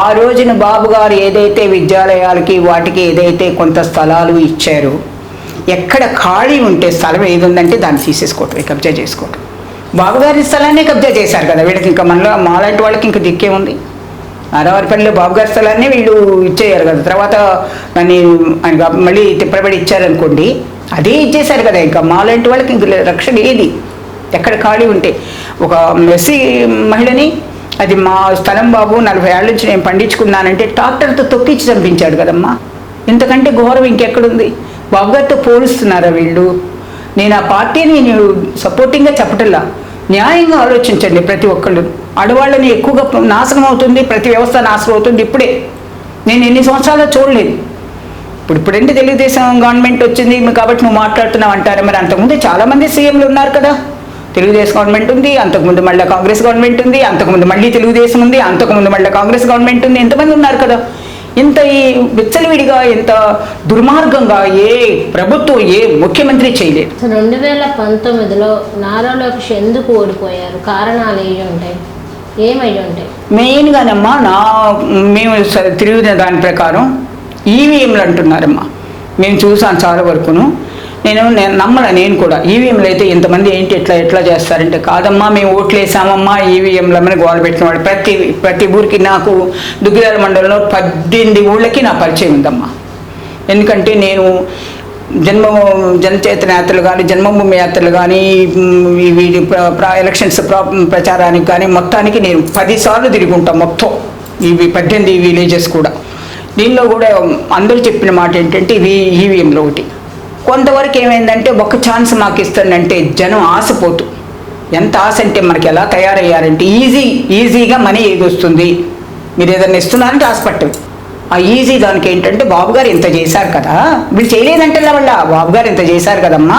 ఆ రోజున బాబు గారు ఏదైతే విద్యాలయాలకి వాటికి ఏదైతే కొంత స్థలాలు ఇచ్చారో, ఎక్కడ ఖాళీ ఉంటే స్థలం ఏది ఉందంటే దాన్ని తీసేసుకోవటం, కబ్జా చేసుకోవటం. బాబు గారి స్థలాన్ని కబ్జా చేశారు కదా, వీళ్ళకి ఇంకా మనలో మాలాంటి వాళ్ళకి ఇంకా దిక్కే ఉంది. నారావారిపల్లిలో బాబు గారి స్థలాన్ని వీళ్ళు ఇచ్చేయారు కదా, తర్వాత దాన్ని మళ్ళీ తిప్పబడి ఇచ్చారనుకోండి, అదే ఇచ్చేశారు కదా, ఇంకా మాలాంటి వాళ్ళకి ఇంక రక్షణ ఏది. ఎక్కడ ఖాళీ ఉంటే ఒక ఎస్సీ మహిళని, అది మా స్థలం బాబు 40 ఏళ్ళ నుంచి నేను పండించుకున్నానంటే ట్రాక్టర్తో తొక్కించి చంపించాడు కదమ్మా. ఇంతకంటే ఘోరం ఇంకెక్కడుంది? బాబు గారితో పోలుస్తున్నారా వీళ్ళు? నేను ఆ పార్టీని నేను సపోర్టింగ్గా చెప్పటల్లా, న్యాయంగా ఆలోచించండి ప్రతి ఒక్కళ్ళు. ఆడవాళ్ళని ఎక్కువగా నాశనం అవుతుంది, ప్రతి వ్యవస్థ నాశనం అవుతుంది. ఇప్పుడే నేను ఎన్ని సంవత్సరాలు చూడలేదు. ఇప్పుడంటే తెలుగుదేశం గవర్నమెంట్ వచ్చింది కాబట్టి నువ్వు మాట్లాడుతున్నావు అంటారు. మరి అంతకుముందు చాలామంది సీఎంలు ఉన్నారు కదా. తెలుగుదేశం గవర్నమెంట్ ఉంది, అంతకుముందు మళ్ళీ కాంగ్రెస్ గవర్నమెంట్ ఉంది, అంతకుముందు మళ్ళీ తెలుగుదేశం ఉంది, అంతకుముందు మళ్ళీ కాంగ్రెస్ గవర్నమెంట్ ఉంది. ఎంతమంది ఉన్నారు కదా. ఇంత ఈ విచ్చలవిడిగా, ఇంత దుర్మార్గంగా ఏ ప్రభుత్వం, ఏ ముఖ్యమంత్రి చేయలేదు. 2019లో నారా లోకేష్ ఎందుకు ఓడిపోయారు? కారణాలు ఏమి ఉంటాయి, ఏమై ఉంటాయి? మెయిన్గానమ్మా మేము తిరిగిన దాని ప్రకారం ఈవీఎంలు అంటున్నారమ్మా. మేము చూసాను చాలా వరకును. నేను నేను కూడా ఈవీఎంలు అయితే ఇంతమంది ఏంటి ఎట్లా చేస్తారంటే, కాదమ్మా మేము ఓట్లు వేసామమ్మా ఈవీఎంలమని గోల పెట్టిన వాడు ప్రతి ఊరికి. నాకు దుగ్గిరాల మండలంలో 18 ఊళ్ళకి నా పరిచయం ఉందమ్మా. ఎందుకంటే నేను జనచేతన యాత్రలు కానీ, జన్మభూమి యాత్రలు కానీ, వీడి ఎలక్షన్స్ ప్రచారానికి కానీ మొత్తానికి నేను 10 సార్లు తిరిగి ఉంటాను మొత్తం. ఇవి 18 విలేజెస్ కూడా. దీనిలో కూడా అందరూ చెప్పిన మాట ఏంటంటే ఇవి ఈవీఎంలో ఒకటి. కొంతవరకు ఏమైందంటే ఒక ఛాన్స్ మాకు ఇస్తుందంటే జనం ఆశపోతూ, ఎంత ఆశ అంటే మనకి ఎలా తయారయ్యారంటే ఈజీగా మనీ ఏది వస్తుంది, మీరు ఏదైనా ఇస్తున్నారంటే ఆశపట్టదు. ఆ ఈజీ దానికి ఏంటంటే బాబు గారు ఇంత చేశారు కదా, వీళ్ళు చేయలేదంటే వాళ్ళ బాబు గారు ఇంత చేశారు కదమ్మా,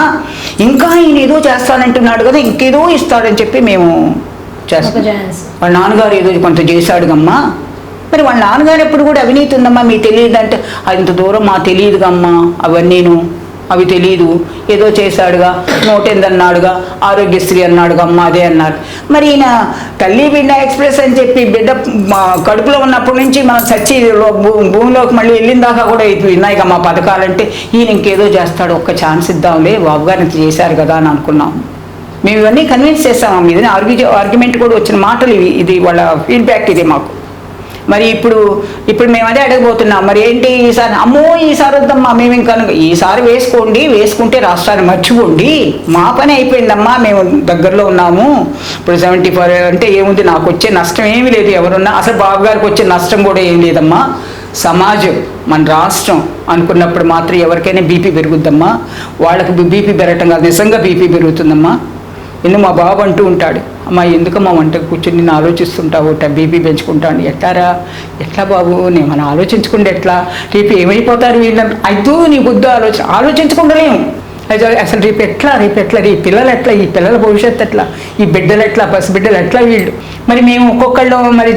ఇంకా ఈయన ఏదో చేస్తానంటున్నాడు కదా, ఇంకేదో ఇస్తాడని చెప్పి మేము చేస్తాం. వాళ్ళ నాన్నగారు ఏదో కొంత చేశాడుగమ్మా, మరి వాళ్ళ నాన్నగారు ఎప్పుడు కూడా అవినీతి ఉందమ్మా మీకు తెలియదు అంటే, ఇంత దూరం మా తెలియదుగమ్మా, అవి తెలియదు, ఏదో చేశాడుగా, 108 అన్నాడుగా, ఆరోగ్యశ్రీ అన్నాడుగా, అమ్మ అదే అన్నారు. మరి ఈయన తల్లి బిడ్డ ఎక్స్ప్రెస్ అని చెప్పి బిడ్డ కడుపులో ఉన్నప్పటి నుంచి మనం చచ్చి భూమిలోకి మళ్ళీ వెళ్ళిన దాకా కూడా విన్నాయిగా మా పథకాలంటే, ఈయన ఇంకేదో చేస్తాడు, ఒక్క ఛాన్స్ ఇద్దాంలే, బాబు గారు ఇంత చేశారు కదా అని అనుకున్నాం. మేము ఇవన్నీ కన్విన్స్ చేస్తాము. ఇది ఆర్గ్యుమెంట్ కూడా వచ్చిన మాటలు ఇవి, ఇది వాళ్ళ ఫీడ్బ్యాక్ ఇది మాకు. మరి ఇప్పుడు మేము అదే అడగబోతున్నాం. మరి ఏంటి ఈసారి? ఈసారి వద్దమ్మా, మేము ఇంకా ఈసారి వేసుకుంటే రాష్ట్రాన్ని మర్చిపోండి, మా పని అయిపోయిందమ్మా, మేము దగ్గరలో ఉన్నాము. ఇప్పుడు 74 అంటే ఏముంది, నాకు వచ్చే నష్టం ఏమీ లేదు. ఎవరున్నా అసలు బాబు గారికి వచ్చే నష్టం కూడా ఏం లేదమ్మా. సమాజం, మన రాష్ట్రం అనుకున్నప్పుడు మాత్రం ఎవరికైనా బీపీ పెరుగుద్దమ్మా. వాళ్ళకి బీపీ పెరగటం కాదు, నిజంగా బీపీ పెరుగుతుందమ్మా. మా బాబు అంటూ ఉంటాడు, అమ్మా ఎందుకమ్మా వంట కూర్చొని నేను ఆలోచిస్తుంటావు, బీపీ పెంచుకుంటాను. ఎట్లా బాబు, నేను మనం ఆలోచించుకుంటే ఎట్లా, రేపు ఏమైపోతారు వీళ్ళని, అయితే నీ బుద్ధి ఆలోచించుకుంటలేము. అసలు రేపు ఎట్లా ఈ పిల్లలు ఎట్లా, ఈ పిల్లల భవిష్యత్తు ఎట్లా, ఈ బిడ్డలు ఎట్లా, పసిబిడ్డలు ఎట్లా వీళ్ళు. మరి మేము ఒక్కొక్కళ్ళు మరి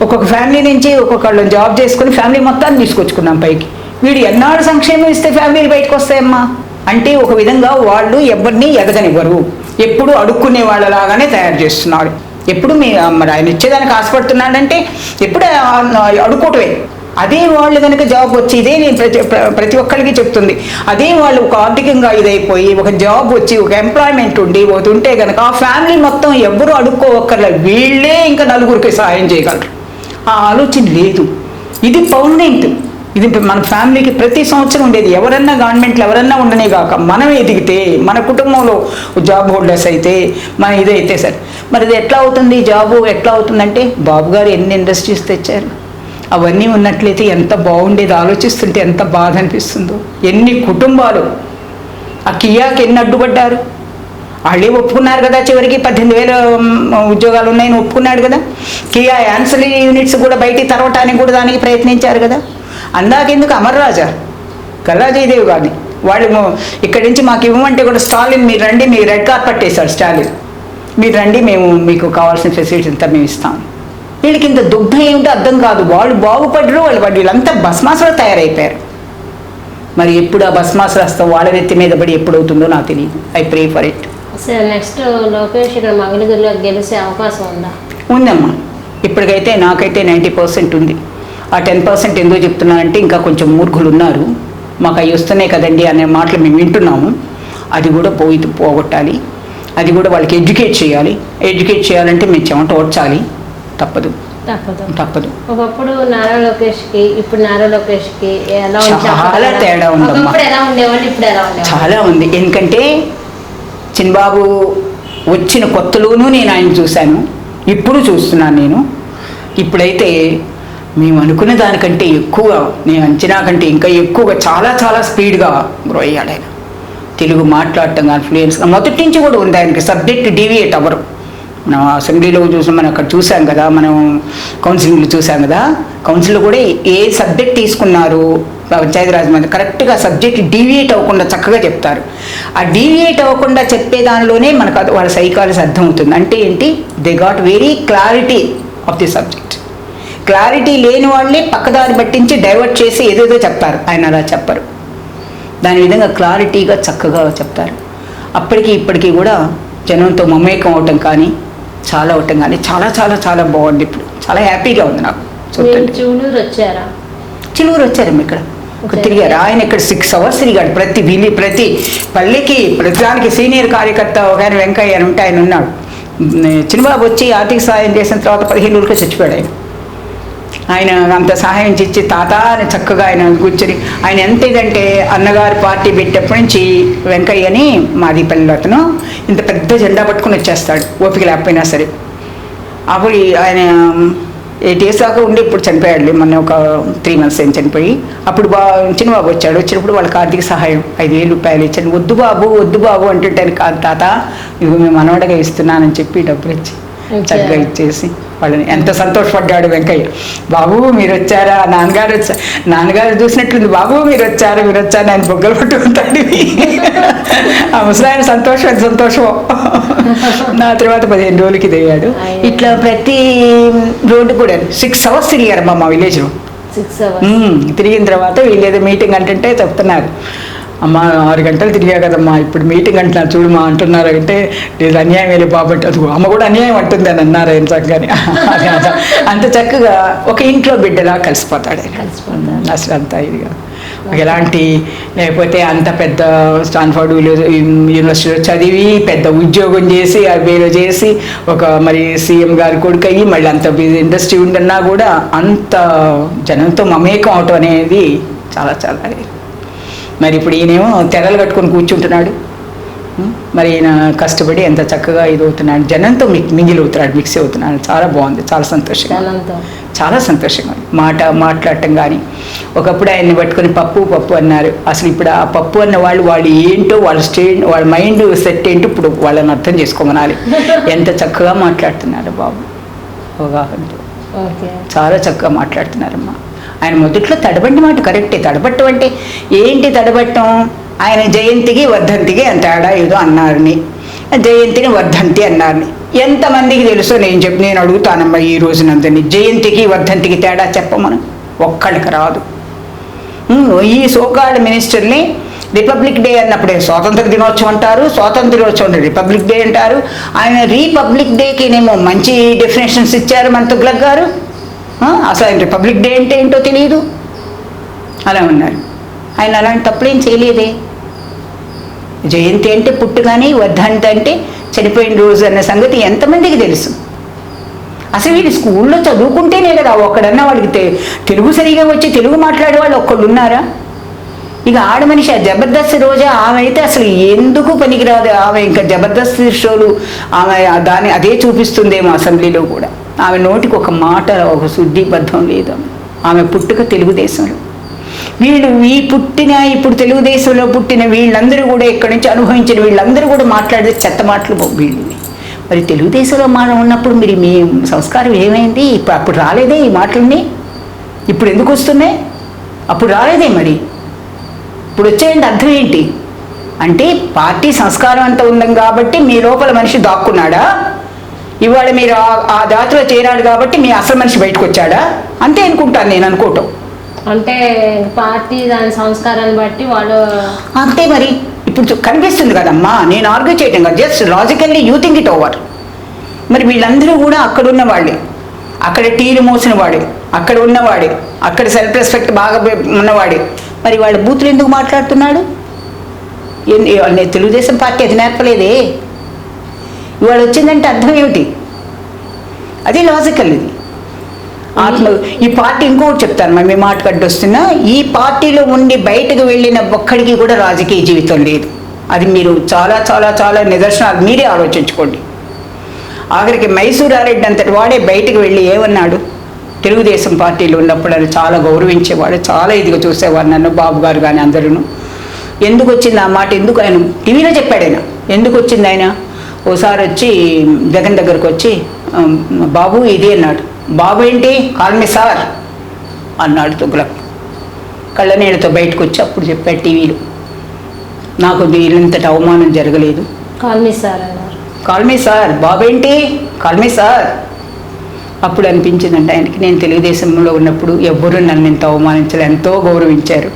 ఒక్కొక్క ఫ్యామిలీ నుంచి ఒక్కొక్కళ్ళు జాబ్ చేసుకుని ఫ్యామిలీ మొత్తాన్ని తీసుకొచ్చుకున్నాం పైకి. వీడు ఎన్నాళ్ళు సంక్షేమం ఇస్తే ఫ్యామిలీలు బయటకు వస్తాయమ్మా. అంటే ఒక విధంగా వాళ్ళు ఎవరిని ఎదగనివ్వరు, ఎప్పుడు అడుక్కునే వాళ్ళలాగానే తయారు చేస్తున్నాడు. ఎప్పుడు మరి ఆయన ఇచ్చేదానికి ఆశపడుతున్నాడంటే ఎప్పుడు అడుక్కోవటమే. అదే వాళ్ళు కనుక జాబ్ వచ్చి, ఇదే నేను ప్రతి ఒక్కరికి చెప్తుంది, అదే వాళ్ళు ఒక ఆర్థికంగా ఇదైపోయి ఒక జాబ్ వచ్చి ఒక ఎంప్లాయ్మెంట్ ఉంటే కనుక ఆ ఫ్యామిలీ మొత్తం ఎవ్వరూ అడుక్కోవక్కర్లేదు, వీళ్ళే ఇంకా నలుగురికి సహాయం చేయగలరు. ఆ ఆలోచన లేదు. ఇది పర్మనెంట్. ఇది మన ఫ్యామిలీకి ప్రతి సంవత్సరం ఉండేది. ఎవరన్నా గవర్నమెంట్లు ఎవరన్నా ఉండనే కాక మనం ఎదిగితే, మన కుటుంబంలో జాబ్ హోల్డర్స్ అయితే, మన ఇదైతే సరే. మరి ఇది ఎట్లా అవుతుంది, జాబు ఎట్లా అవుతుందంటే, బాబు గారు ఎన్ని ఇండస్ట్రీస్ తెచ్చారు, అవన్నీ ఉన్నట్లయితే ఎంత బాగుండేది. ఆలోచిస్తుంటే ఎంత బాధ అనిపిస్తుందో. ఎన్ని కుటుంబాలు ఆ కియాకి ఎన్ని అడ్డుపడ్డారు. వాళ్ళే ఒప్పుకున్నారు కదా, చివరికి 18,000 ఉద్యోగాలు ఉన్నాయని ఒప్పుకున్నాడు కదా. కియా యాన్సరీ యూనిట్స్ కూడా బయటికి తరవటానికి కూడా దానికి ప్రయత్నించారు కదా. అందాకెందుకు అమర్రాజా, కల్లాజయదేవి గారిని వాళ్ళు ఇక్కడి నుంచి మాకు ఇవ్వమంటే కూడా స్టాలిన్ మీరు రండి, మీరు రెడ్ కార్పెట్ వేశాడు స్టాలిన్, మీరు రండి, మేము మీకు కావాల్సిన ఫెసిలిటీస్ అంతా మేము ఇస్తాం. వీళ్ళకి ఇంత దుగ్ధం ఏమిటో అర్థం కాదు. వాళ్ళు బాగుపడ్డరు, వీళ్ళంతా భస్మాసులు తయారైపోయారు. మరి ఎప్పుడు ఆ భస్మాసులు వస్తాం వాళ్ళ నెత్తి మీద పడి ఎప్పుడవుతుందో నాకు తెలియదు. I pray for it. Sir next Lokesh ఇక్కడ మంగళగిరిలో గెలిచే అవకాశం ఉందా? ఉందమ్మా, ఇప్పటికైతే నాకైతే 90% ఉంది. ఆ 10% ఎందుకు చెప్తున్నానంటే ఇంకా కొంచెం మూర్ఖులు ఉన్నారు, మాకు అవి వస్తున్నాయి కదండి అనే మాటలు మేము వింటున్నాము. అది కూడా పోగొట్టాలి, అది కూడా వాళ్ళకి ఎడ్యుకేట్ చేయాలంటే మేము చెమట ఓడ్చాలి, తప్పదు. ఒకప్పుడు నారా లోకేష్కి ఇప్పుడు నారా లోకేష్కి చాలా తేడా ఉందమ్మా, చాలా ఉంది. ఎందుకంటే చిన్నబాబు వచ్చిన కొత్తలోనూ నేను ఆయన చూశాను, ఇప్పుడు చూస్తున్నాను నేను. ఇప్పుడైతే మేము అనుకున్న దానికంటే ఎక్కువ, నేను అంచనా కంటే ఇంకా ఎక్కువగా చాలా చాలా స్పీడ్గా గ్రో అయ్యాడు ఆయన. తెలుగు మాట్లాడటం కానీ ఫ్లూయెన్స్ మొదటి నుంచి కూడా ఉంది ఆయనకి, సబ్జెక్ట్ డీవియేట్ అవ్వరు. మనం అసెంబ్లీలో మనం అక్కడ చూసాం కదా, మనం కౌన్సిలింగ్లో చూసాం కదా, కౌన్సిల్లో కూడా ఏ సబ్జెక్ట్ తీసుకున్నారు పంచాయతీరాజ్ మంది కరెక్ట్గా సబ్జెక్ట్ డీవియేట్ అవ్వకుండా చక్కగా చెప్తారు. ఆ డీవియేట్ అవ్వకుండా చెప్పే దానిలోనే మనకు వాళ్ళ సైకాలజీ అర్థమవుతుంది. అంటే ఏంటి, they got very clarity of the subject. Clarity లేని వాళ్ళే పక్కదారి పట్టించి డైవర్ట్ చేసి ఏదేదో చెప్తారు, ఆయన అలా చెప్పరు. దాని విధంగా క్లారిటీగా చక్కగా చెప్తారు. అప్పటికి ఇప్పటికీ కూడా జనంతో మమేకం అవటం కానీ చాలా చాలా చాలా చాలా బాగుంది. ఇప్పుడు చాలా హ్యాపీగా ఉంది నాకు. చిలువురు వచ్చారమ్మ, ఇక్కడ తిరిగారు ఆయన. ఇక్కడ 6 hours తిరిగాడు, ప్రతి పల్లెకి ప్రతిదానికి. సీనియర్ కార్యకర్త ఒక ఆయన వెంకయ్య అని ఉంటే ఆయన ఉన్నాడు. చిన్నబాబు వచ్చి ఆర్థిక సహాయం చేసిన తర్వాత 15 రోజులకే చచ్చిపోయాడు ఆయన. అంత సహాయం చేసి తాత అని చక్కగా ఆయన కూర్చొని, ఆయన ఎంత ఇదంటే అన్నగారు పార్టీ పెట్టేప్పటి నుంచి వెంకయ్యని మాది పల్లెలో అతను ఇంత పెద్ద జెండా పట్టుకుని వచ్చేస్తాడు, ఓపిక లేకపోయినా సరే. అప్పుడు ఆయన 8 years దాకా ఉండి ఇప్పుడు చనిపోయాడు, మొన్న ఒక 3 months అయిన చనిపోయి. అప్పుడు చిన్నబాబు వచ్చినప్పుడు వాళ్ళకి ఆర్థిక సహాయం 5,000 రూపాయలు ఇచ్చాను. వద్దు బాబు అంటుంటే కాదు తాత, ఇవి మేము మనవడగా ఇస్తున్నానని చెప్పి డబ్బులు ఇచ్చి చక్కగా ఇచ్చేసి వాళ్ళని ఎంత సంతోషపడ్డాడు వెంకయ్య. బాబు మీరు వచ్చారా, నాన్నగారు చూసినట్లుంది, బాబు మీరు వచ్చారా ఆయన బొగ్గలు పట్టుకుంటాడు. ఆ ముసలాయన సంతోషమో. నా తర్వాత 15 రోజులకి దిగాడు. ఇట్లా ప్రతి రోడ్డు కూడా 6 hours తిరిగారమ్మా మా విలేజ్లో. తిరిగిన తర్వాత వీళ్ళేదో మీటింగ్ అంటుంటే చెప్తున్నారు, అమ్మ 6 గంటలు తిరిగా కదమ్మా, ఇప్పుడు మీటింగ్ అంటున్నారు చూడమా అంటున్నారు. అంటే లేదు అన్యాయం వెళ్ళి బాబట్టి, అది అమ్మ కూడా అన్యాయం అంటుంది అని అన్నారు ఆయన చక్కగానే. అంత చక్కగా ఒక ఇంట్లో బిడ్డలా కలిసిపోతాడు అసలు. అంత ఇదిగా ఎలాంటి, లేకపోతే అంత పెద్ద స్టాన్ఫర్డ్ యూనివర్సిటీలో చదివి పెద్ద ఉద్యోగం చేసి అవేలో చేసి ఒక మరి సీఎం గారి కొడుకు అయ్యి మళ్ళీ అంత ఇండస్ట్రీ ఉండన్నా కూడా అంత జనంతో మమేకం అవటం అనేది చాలా చాలా. మరి ఇప్పుడు ఈయనేమో తెరలు కట్టుకొని కూర్చుంటున్నాడు, మరి ఈయన కష్టపడి ఎంత చక్కగా ఇది అవుతున్నాడు, జనంతో మింగిల్ అవుతున్నాడు, మిక్స్ అవుతున్నాడు. చాలా బాగుంది, చాలా సంతోషంగా మాట్లాడటం కానీ. ఒకప్పుడు ఆయన్ని పట్టుకొని పప్పు అన్నారు. అసలు ఇప్పుడు ఆ పప్పు అన్న వాళ్ళు ఏంటో వాళ్ళ మైండ్ సెట్ ఏంటో ఇప్పుడు వాళ్ళని అర్థం చేసుకోమనాలి. ఎంత చక్కగా మాట్లాడుతున్నారు బాబు, అవగాహనతో చాలా చక్కగా మాట్లాడుతున్నారమ్మా. ఆయన మొదట్లో తడబడిన మాట కరెక్టే. తడబట్టం అంటే ఏంటి తడబట్టం, ఆయన జయంతికి వర్ధంతికి అంత తేడా ఏదో అన్నారని, జయంతిని వర్ధంతి అన్నారని ఎంతమందికి తెలుసో నేను అడుగుతానమ్మా ఈ రోజునంతని. జయంతికి వర్ధంతికి తేడా చెప్పమను, ఒక్కడికి రాదు. ఈ సోకాల్డ్ మినిస్టర్ని రిపబ్లిక్ డే అన్నప్పుడే స్వాతంత్ర దినోత్సవం అంటారు, స్వాతంత్ర దినోత్సవం రిపబ్లిక్ డే అంటారు. ఆయన రిపబ్లిక్ డేకినేమో మంచి డెఫినేషన్స్ ఇచ్చారు మన తుగ్లక్ గారు. అసలు ఆయన రిపబ్లిక్ డే అంటే ఏంటో తెలియదు అలా ఉన్నారు. ఆయన అలాంటి తప్పులేం చేయలేదే. జయంతి అంటే పుట్టుగాని, వర్ధంతి అంటే చనిపోయిన రోజు అన్న సంగతి ఎంతమందికి తెలుసు. అసలు వీళ్ళు స్కూల్లో చదువుకుంటేనే కదా ఒక్కడన్నా వాళ్ళకి తెలుగు సరిగా వచ్చి తెలుగు మాట్లాడే వాళ్ళు ఒక్కళ్ళు ఉన్నారా? ఇక ఆడ మనిషి ఆ జబర్దస్త్ రోజా ఆమె అయితే అసలు ఎందుకు పనికిరాదు. ఆమె ఇంకా జబర్దస్త్ షోలు ఆమె అదే చూపిస్తుందేమో అసెంబ్లీలో కూడా. ఆమె నోటికి ఒక మాట, ఒక శుద్ధిబద్ధం లేదు. ఆమె పుట్టుక తెలుగుదేశంలో. వీళ్ళు ఇప్పుడు తెలుగుదేశంలో పుట్టిన వీళ్ళందరూ కూడా ఇక్కడి నుంచి అనుభవించిన వీళ్ళందరూ కూడా మాట్లాడే చెత్త మాటలు వీళ్ళని. మరి తెలుగుదేశంలో మనం ఉన్నప్పుడు మీరు మీ సంస్కారం ఏమైంది? అప్పుడు రాలేదే ఈ మాటలన్నీ, ఇప్పుడు ఎందుకు వస్తున్నాయి? అప్పుడు రాలేదే, మరి ఇప్పుడు వచ్చేయండి. అర్థం ఏంటి అంటే పార్టీ సంస్కారం అంతా ఉందని కాబట్టి మీ లోపల మనిషి దాక్కున్నాడా? ఇవాళ మీరు ఆ జాతిలో చేరాడు కాబట్టి మీ అసలు మనిషి బయటకు వచ్చాడా? అంతే అనుకుంటాను నేను, అనుకోవటం. అంటే పార్టీ దాని సంస్కారాన్ని బట్టి వాళ్ళు అంతే. మరి ఇప్పుడు కనిపిస్తుంది కదమ్మా, నేను ఆర్గ్యూ చేయటం కదా, just logically you think it over. మరి వీళ్ళందరూ కూడా అక్కడ ఉన్నవాళ్ళే, అక్కడ టీలు మోసిన వాడే, అక్కడ ఉన్నవాడే, అక్కడ సెల్ఫ్ రెస్పెక్ట్ బాగా ఉన్నవాడే. మరి వాళ్ళ బూతులు ఎందుకు మాట్లాడుతున్నాడు? తెలుగుదేశం పార్టీ అది నేర్పలేదే. ఇవాళ వచ్చిందంటే అర్థం ఏమిటి? అదే లాజికల్. ఇది ఈ పార్టీ ఇంకొకటి చెప్తాను, మరి మీ మాట కడ్డొస్తున్నా, ఈ పార్టీలో ఉండి బయటకు వెళ్ళిన ఒక్కడికి కూడా రాజకీయ జీవితం లేదు. అది మీరు చాలా చాలా చాలా నిదర్శనాలు మీరే ఆలోచించుకోండి. ఆఖరికి మైసూరారెడ్డి అంతటి వాడే బయటకు వెళ్ళి ఏమన్నాడు? తెలుగుదేశం పార్టీలో ఉన్నప్పుడు అని చాలా గౌరవించేవాడు, చాలా ఇదిగా చూసేవాడు నన్ను, బాబు గారు కానీ అందరూ. ఎందుకు వచ్చింది ఆ మాట? ఎందుకు ఆయన టీవీలో చెప్పాడు. ఆయన ఎందుకు వచ్చింది? ఆయన ఓసారి వచ్చి జగన్ దగ్గరకు వచ్చి, బాబు ఇది అన్నాడు. బాబు ఏంటి, కాల్మి సార్ అన్నాడు తుగ్లక్. కళ్ళనీళ్ళతో బయటకు వచ్చి అప్పుడు చెప్పాడు టీవీలో, నాకు దీనింతటి అవమానం జరగలేదు. కాల్మి సార్ అన్నారు. కాల్మి సార్, బాబు ఏంటి, కాల్మి సార్. అప్పుడు అనిపించిందంటే ఆయనకి, నేను తెలుగుదేశంలో ఉన్నప్పుడు ఎవ్వరూ నన్ను ఇంత అవమానించలే, ఎంతో గౌరవించారు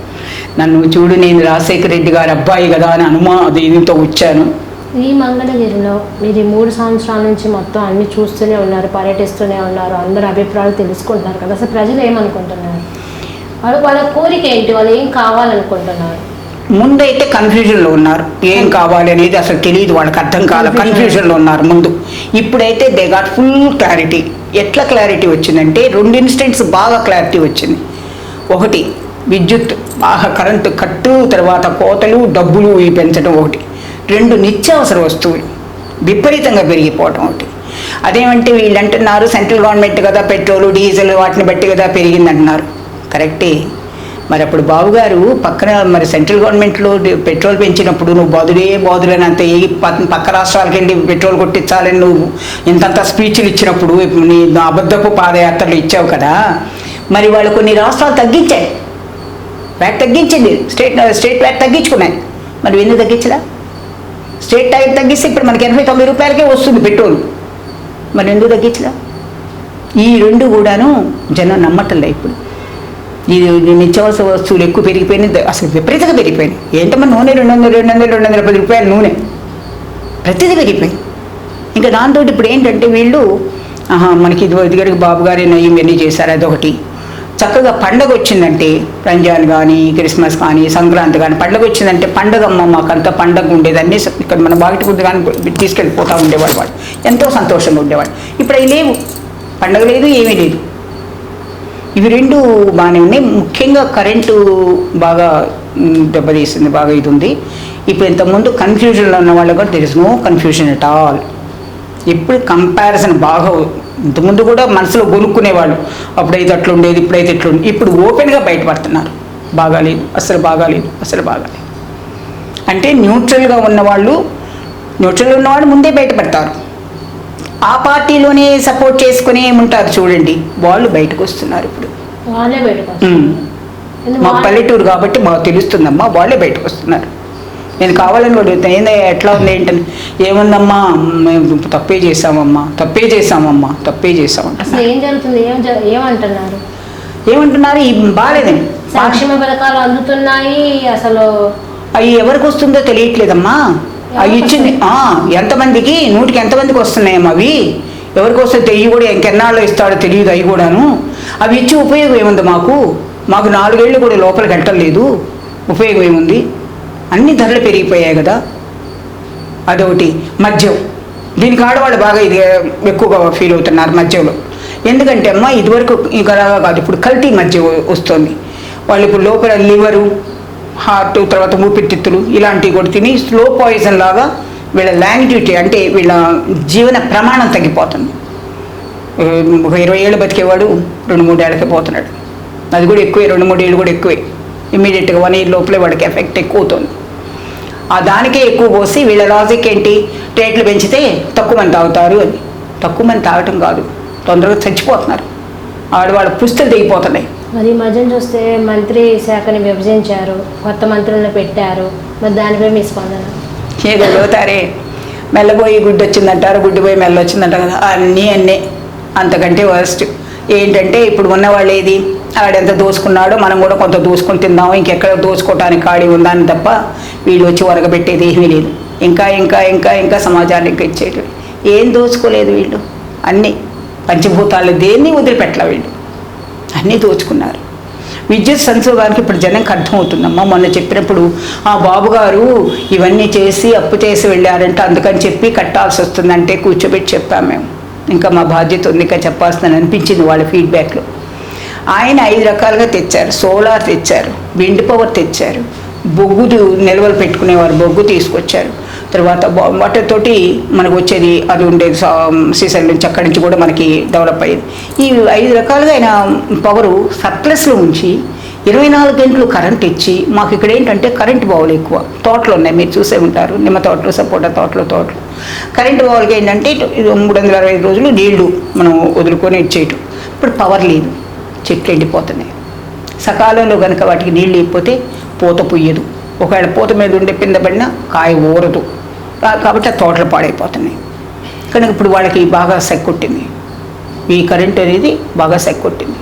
నన్ను. చూడు, నేను రాజశేఖర రెడ్డి గారి అబ్బాయి కదా అని దీనితో వచ్చాను. ఈ మంగళగిరిలో మీరు 3 సంవత్సరాల నుంచి మొత్తం అన్ని చూస్తూనే ఉన్నారు, పర్యటిస్తూనే ఉన్నారు, అందరు అభిప్రాయాలు తెలుసుకుంటున్నారు కదా. అసలు ప్రజలు ఏమనుకుంటున్నారు? వాళ్ళ కోరిక ఏంటి? వాళ్ళు ఏం కావాలనుకుంటున్నారు? ముందైతే కన్ఫ్యూజన్లో ఉన్నారు, ఏం కావాలి అనేది అసలు తెలియదు, వాళ్ళకి అర్థం కాల, కన్ఫ్యూజన్లో ఉన్నారు ముందు. ఇప్పుడైతే దే గాట్ ఫుల్ క్లారిటీ. ఎట్లా క్లారిటీ వచ్చిందంటే 2 ఇన్సిడెంట్స్ బాగా క్లారిటీ వచ్చింది. ఒకటి విద్యుత్ బాగా కరెంటు కట్టు, తర్వాత కోతలు, డబ్బులు ఇవి పెంచడం ఒకటి. 2 నిత్యావసర వస్తువులు విపరీతంగా పెరిగిపోవటం ఒకటి. అదేమంటే వీళ్ళు అంటున్నారు సెంట్రల్ గవర్నమెంట్ కదా, పెట్రోలు డీజిల్ వాటిని బట్టి కదా పెరిగింది అంటున్నారు. కరెక్టే. మరి అప్పుడు బాబుగారు పక్కన మరి సెంట్రల్ గవర్నమెంట్లో పెట్రోల్ పెంచినప్పుడు నువ్వు బాదులని అంత ఏ పక్క రాష్ట్రాలకి వెళ్ళి పెట్రోల్ కొట్టించాలని నువ్వు ఇంతంత స్పీచ్లు ఇచ్చినప్పుడు నీ అబద్ధపు పాదయాత్రలు ఇచ్చావు కదా. మరి వాళ్ళు కొన్ని రాష్ట్రాలు తగ్గించాయి, వ్యాట్ తగ్గించింది, స్టేట్ వ్యాట్ తగ్గించుకున్నాయి. మరి ఎందుకు తగ్గించరా? స్టేట్ ట్యాక్స్ తగ్గిస్తే ఇప్పుడు మనకి 89 రూపాయలకే వస్తుంది పెట్రోల్. మరి ఎందుకు తగ్గించరా? ఈ 2 కూడాను జనం నమ్మటంలే. ఇప్పుడు ఇది నిత్యావసర వస్తువులు ఎక్కువ పెరిగిపోయినాయి, అసలు విపరీతంగా పెరిగిపోయినాయి. ఏంటమ్మా నూనె 210 రూపాయలు నూనె, ప్రతిదీ పెరిగిపోయింది. ఇంకా దాంతో ఇప్పుడు ఏంటంటే వీళ్ళు మనకి ఇదివరకు బాబు గారి నయం ఇవన్నీ చేశారు. అదొకటి. చక్కగా పండగ వచ్చిందంటే రంజాన్ కానీ, క్రిస్మస్ కానీ, సంక్రాంతి కానీ, పండగ వచ్చిందంటే పండగమ్మ మాకంతా పండగ ఉండేది. అన్నీ ఇక్కడ మన బాగిటి కొద్ది కానీ తీసుకెళ్ళిపోతూ ఉండేవాడు. వాడు ఎంతో సంతోషంగా ఉండేవాడు. ఇప్పుడు అవి లేవు, పండగ లేదు, ఏమీ లేదు. ఇవి 2 బాగానే ఉన్నాయి. ముఖ్యంగా కరెంటు బాగా దెబ్బతీసింది, బాగా ఇది ఉంది. ఇప్పుడు ఇంతకుముందు కన్ఫ్యూజన్లో ఉన్న వాళ్ళు కూడా there is no confusion at all. ఇప్పుడు కంపారిజన్ బాగా, ఇంతకుముందు కూడా మనసులో కొనుక్కునేవాళ్ళు, అప్పుడైతే అట్లా ఉండేది, ఇప్పుడైతే ఇట్లా ఉండేది. ఇప్పుడు ఓపెన్గా బయటపడుతున్నారు, బాగాలేదు, అసలు బాగాలేదు, అసలు బాగాలేదు అంటే. న్యూట్రల్గా ఉన్నవాళ్ళు ముందే బయటపడతారు. ఆ పార్టీలోనే సపోర్ట్ చేసుకుని ఉంటారు చూడండి, వాళ్ళు బయటకు వస్తున్నారు. ఇప్పుడు వాళ్ళే బయటకు, మా పల్లెటూరు కాబట్టి మాకు తెలుస్తుందమ్మా, వాళ్ళే బయటకు వస్తున్నారు. నేను కావాలని అడుగుతాను, ఏందా ఎట్లా ఉంది ఏంటని. ఏముందమ్మా, మేము తప్పే చేసామమ్మా, తప్పే చేసామంట. అసలు ఏం జరుగుతుంది, ఏమంటున్నారు? ఈ బాగాలేదండి, సంక్షేమ పథకాలు అందుతున్నాయి, అసలు అవి ఎవరికి వస్తుందో తెలియట్లేదమ్మా. అవి ఇచ్చింది ఎంతమందికి, 100కి ఎంతమందికి వస్తున్నాయమ్మా అవి, ఎవరికి వస్తే తెయ్యి కూడా ఇంకెన్నాళ్ళు ఇస్తాడో తెలియదు. అవి కూడాను అవి ఇచ్చి ఉపయోగం ఏముంది? మాకు 4 ఏళ్ళు కూడా లోపలికి వెళ్ళలేదు, ఉపయోగం ఏముంది? అన్ని ధరలు పెరిగిపోయాయి కదా. అదొకటి. మద్యం, దీనికి ఆడవాళ్ళు బాగా ఇది ఎక్కువగా ఫీల్ అవుతున్నారు మద్యంలో. ఎందుకంటే అమ్మ ఇదివరకు ఇంకా కాదు, ఇప్పుడు కల్తీ మద్యం వస్తుంది. వాళ్ళు ఇప్పుడు లోపల లివరు, హార్ట్, తర్వాత ఊపిరితిత్తులు ఇలాంటివి కూడా తిని స్లో పాయిజన్ లాగా వీళ్ళ లాంగిట్యూటీ అంటే వీళ్ళ జీవన ప్రమాణం తగ్గిపోతుంది. ఒక 20 ఏళ్ళు బతికేవాడు 2-3 ఏళ్ళకి పోతున్నాడు. అది కూడా ఎక్కువే, 2-3 ఏళ్ళు కూడా ఎక్కువే. ఇమ్మీడియట్గా 1 ఇయర్ లోపలే వాడికి ఎఫెక్ట్ ఎక్కువ అవుతుంది. దానికే ఎక్కువ పోసి వీళ్ళ లాజిక్ ఏంటి, రేట్లు పెంచితే తక్కువ మంది తాగుతారు అని. తక్కువ మంది తాగటం కాదు, తొందరగా చచ్చిపోతున్నారు, ఆడవాళ్ళ పుస్తలు తెగిపోతున్నాయి. మరి మధ్యం చూస్తే మంత్రి శాఖని విభజించారు, కొత్త మంత్రులను పెట్టారు, మరి దానిపై మీ స్పందన? ఏదో చదువుతారే, మెల్లబోయి గుడ్డు వచ్చిందంటారు, గుడ్డు పోయి మెల్ల వచ్చిందంటారు కదా, అన్నీ అంతకంటే వర్స్ట్ ఏంటంటే ఇప్పుడు ఉన్నవాళ్ళు ఏది, ఆడెంత దోసుకున్నాడో మనం కూడా కొంత దోసుకొని తిందాము, ఇంకెక్కడ దోసుకోవటానికి ఖాళీ ఉందని తప్ప వీళ్ళు వచ్చి వరగబెట్టేది ఏమీ లేదు. ఇంకా ఇంకా ఇంకా ఇంకా సమాజాన్ని ఇంకా ఇచ్చేటి ఏం దోచుకోలేదు వీళ్ళు. అన్నీ పంచభూతాలు దేన్ని వదిలిపెట్టలే వీళ్ళు, అన్నీ దోచుకున్నారు. విద్యుత్ సంక్షోభానికి ఇప్పుడు జనంకి అర్థమవుతుందమ్మా. మొన్న చెప్పినప్పుడు ఆ బాబుగారు ఇవన్నీ చేసి అప్పు చేసి వెళ్ళారంటే అందుకని చెప్పి కట్టాల్సి వస్తుందంటే కూర్చోబెట్టి చెప్పాము మేము. ఇంకా మా బాధ్యత ఉంది, ఇంకా చెప్పాల్సిందని అనిపించింది వాళ్ళ ఫీడ్బ్యాక్లో. ఆయన 5 రకాలుగా తెచ్చారు. సోలార్ తెచ్చారు, విండ్ పవర్ తెచ్చారు, బొగ్గు నిల్వలు పెట్టుకునేవారు, బొగ్గు తీసుకొచ్చారు. తర్వాత వాటితోటి మనకు వచ్చేది అది ఉండేది సీజన్ నుంచి, అక్కడి నుంచి కూడా మనకి డెవలప్ అయ్యేది. ఈ 5 రకాలుగా ఆయన పవరు సర్ప్లస్లో ఉంచి 24 గంటలు కరెంట్ ఇచ్చి మాకు ఇక్కడ ఏంటంటే కరెంటు బావులు ఎక్కువ, తోటలు ఉన్నాయి, మీరు చూసే ఉంటారు, నిమ్మ తోటలు, సపోటా తోటలు. కరెంటు బావులకి ఏంటంటే 365 రోజులు నీళ్లు మనం వదులుకొని ఇచ్చేయటం. ఇప్పుడు పవర్ లేదు, చెట్లు ఎండిపోతున్నాయి. సకాలంలో కనుక వాటికి నీళ్ళు ఇవ్వకపోతే పూత పుయ్యదు, ఒకవేళ పూత మీద ఉండే పింద పడినా కాయ ఊరదు, కాబట్టి ఆ తోటలు పాడైపోతున్నాయి. కనుక ఇప్పుడు వాళ్ళకి బాగా సెక్కొట్టింది, ఈ కరెంట్ అనేది బాగా సెక్కొట్టింది.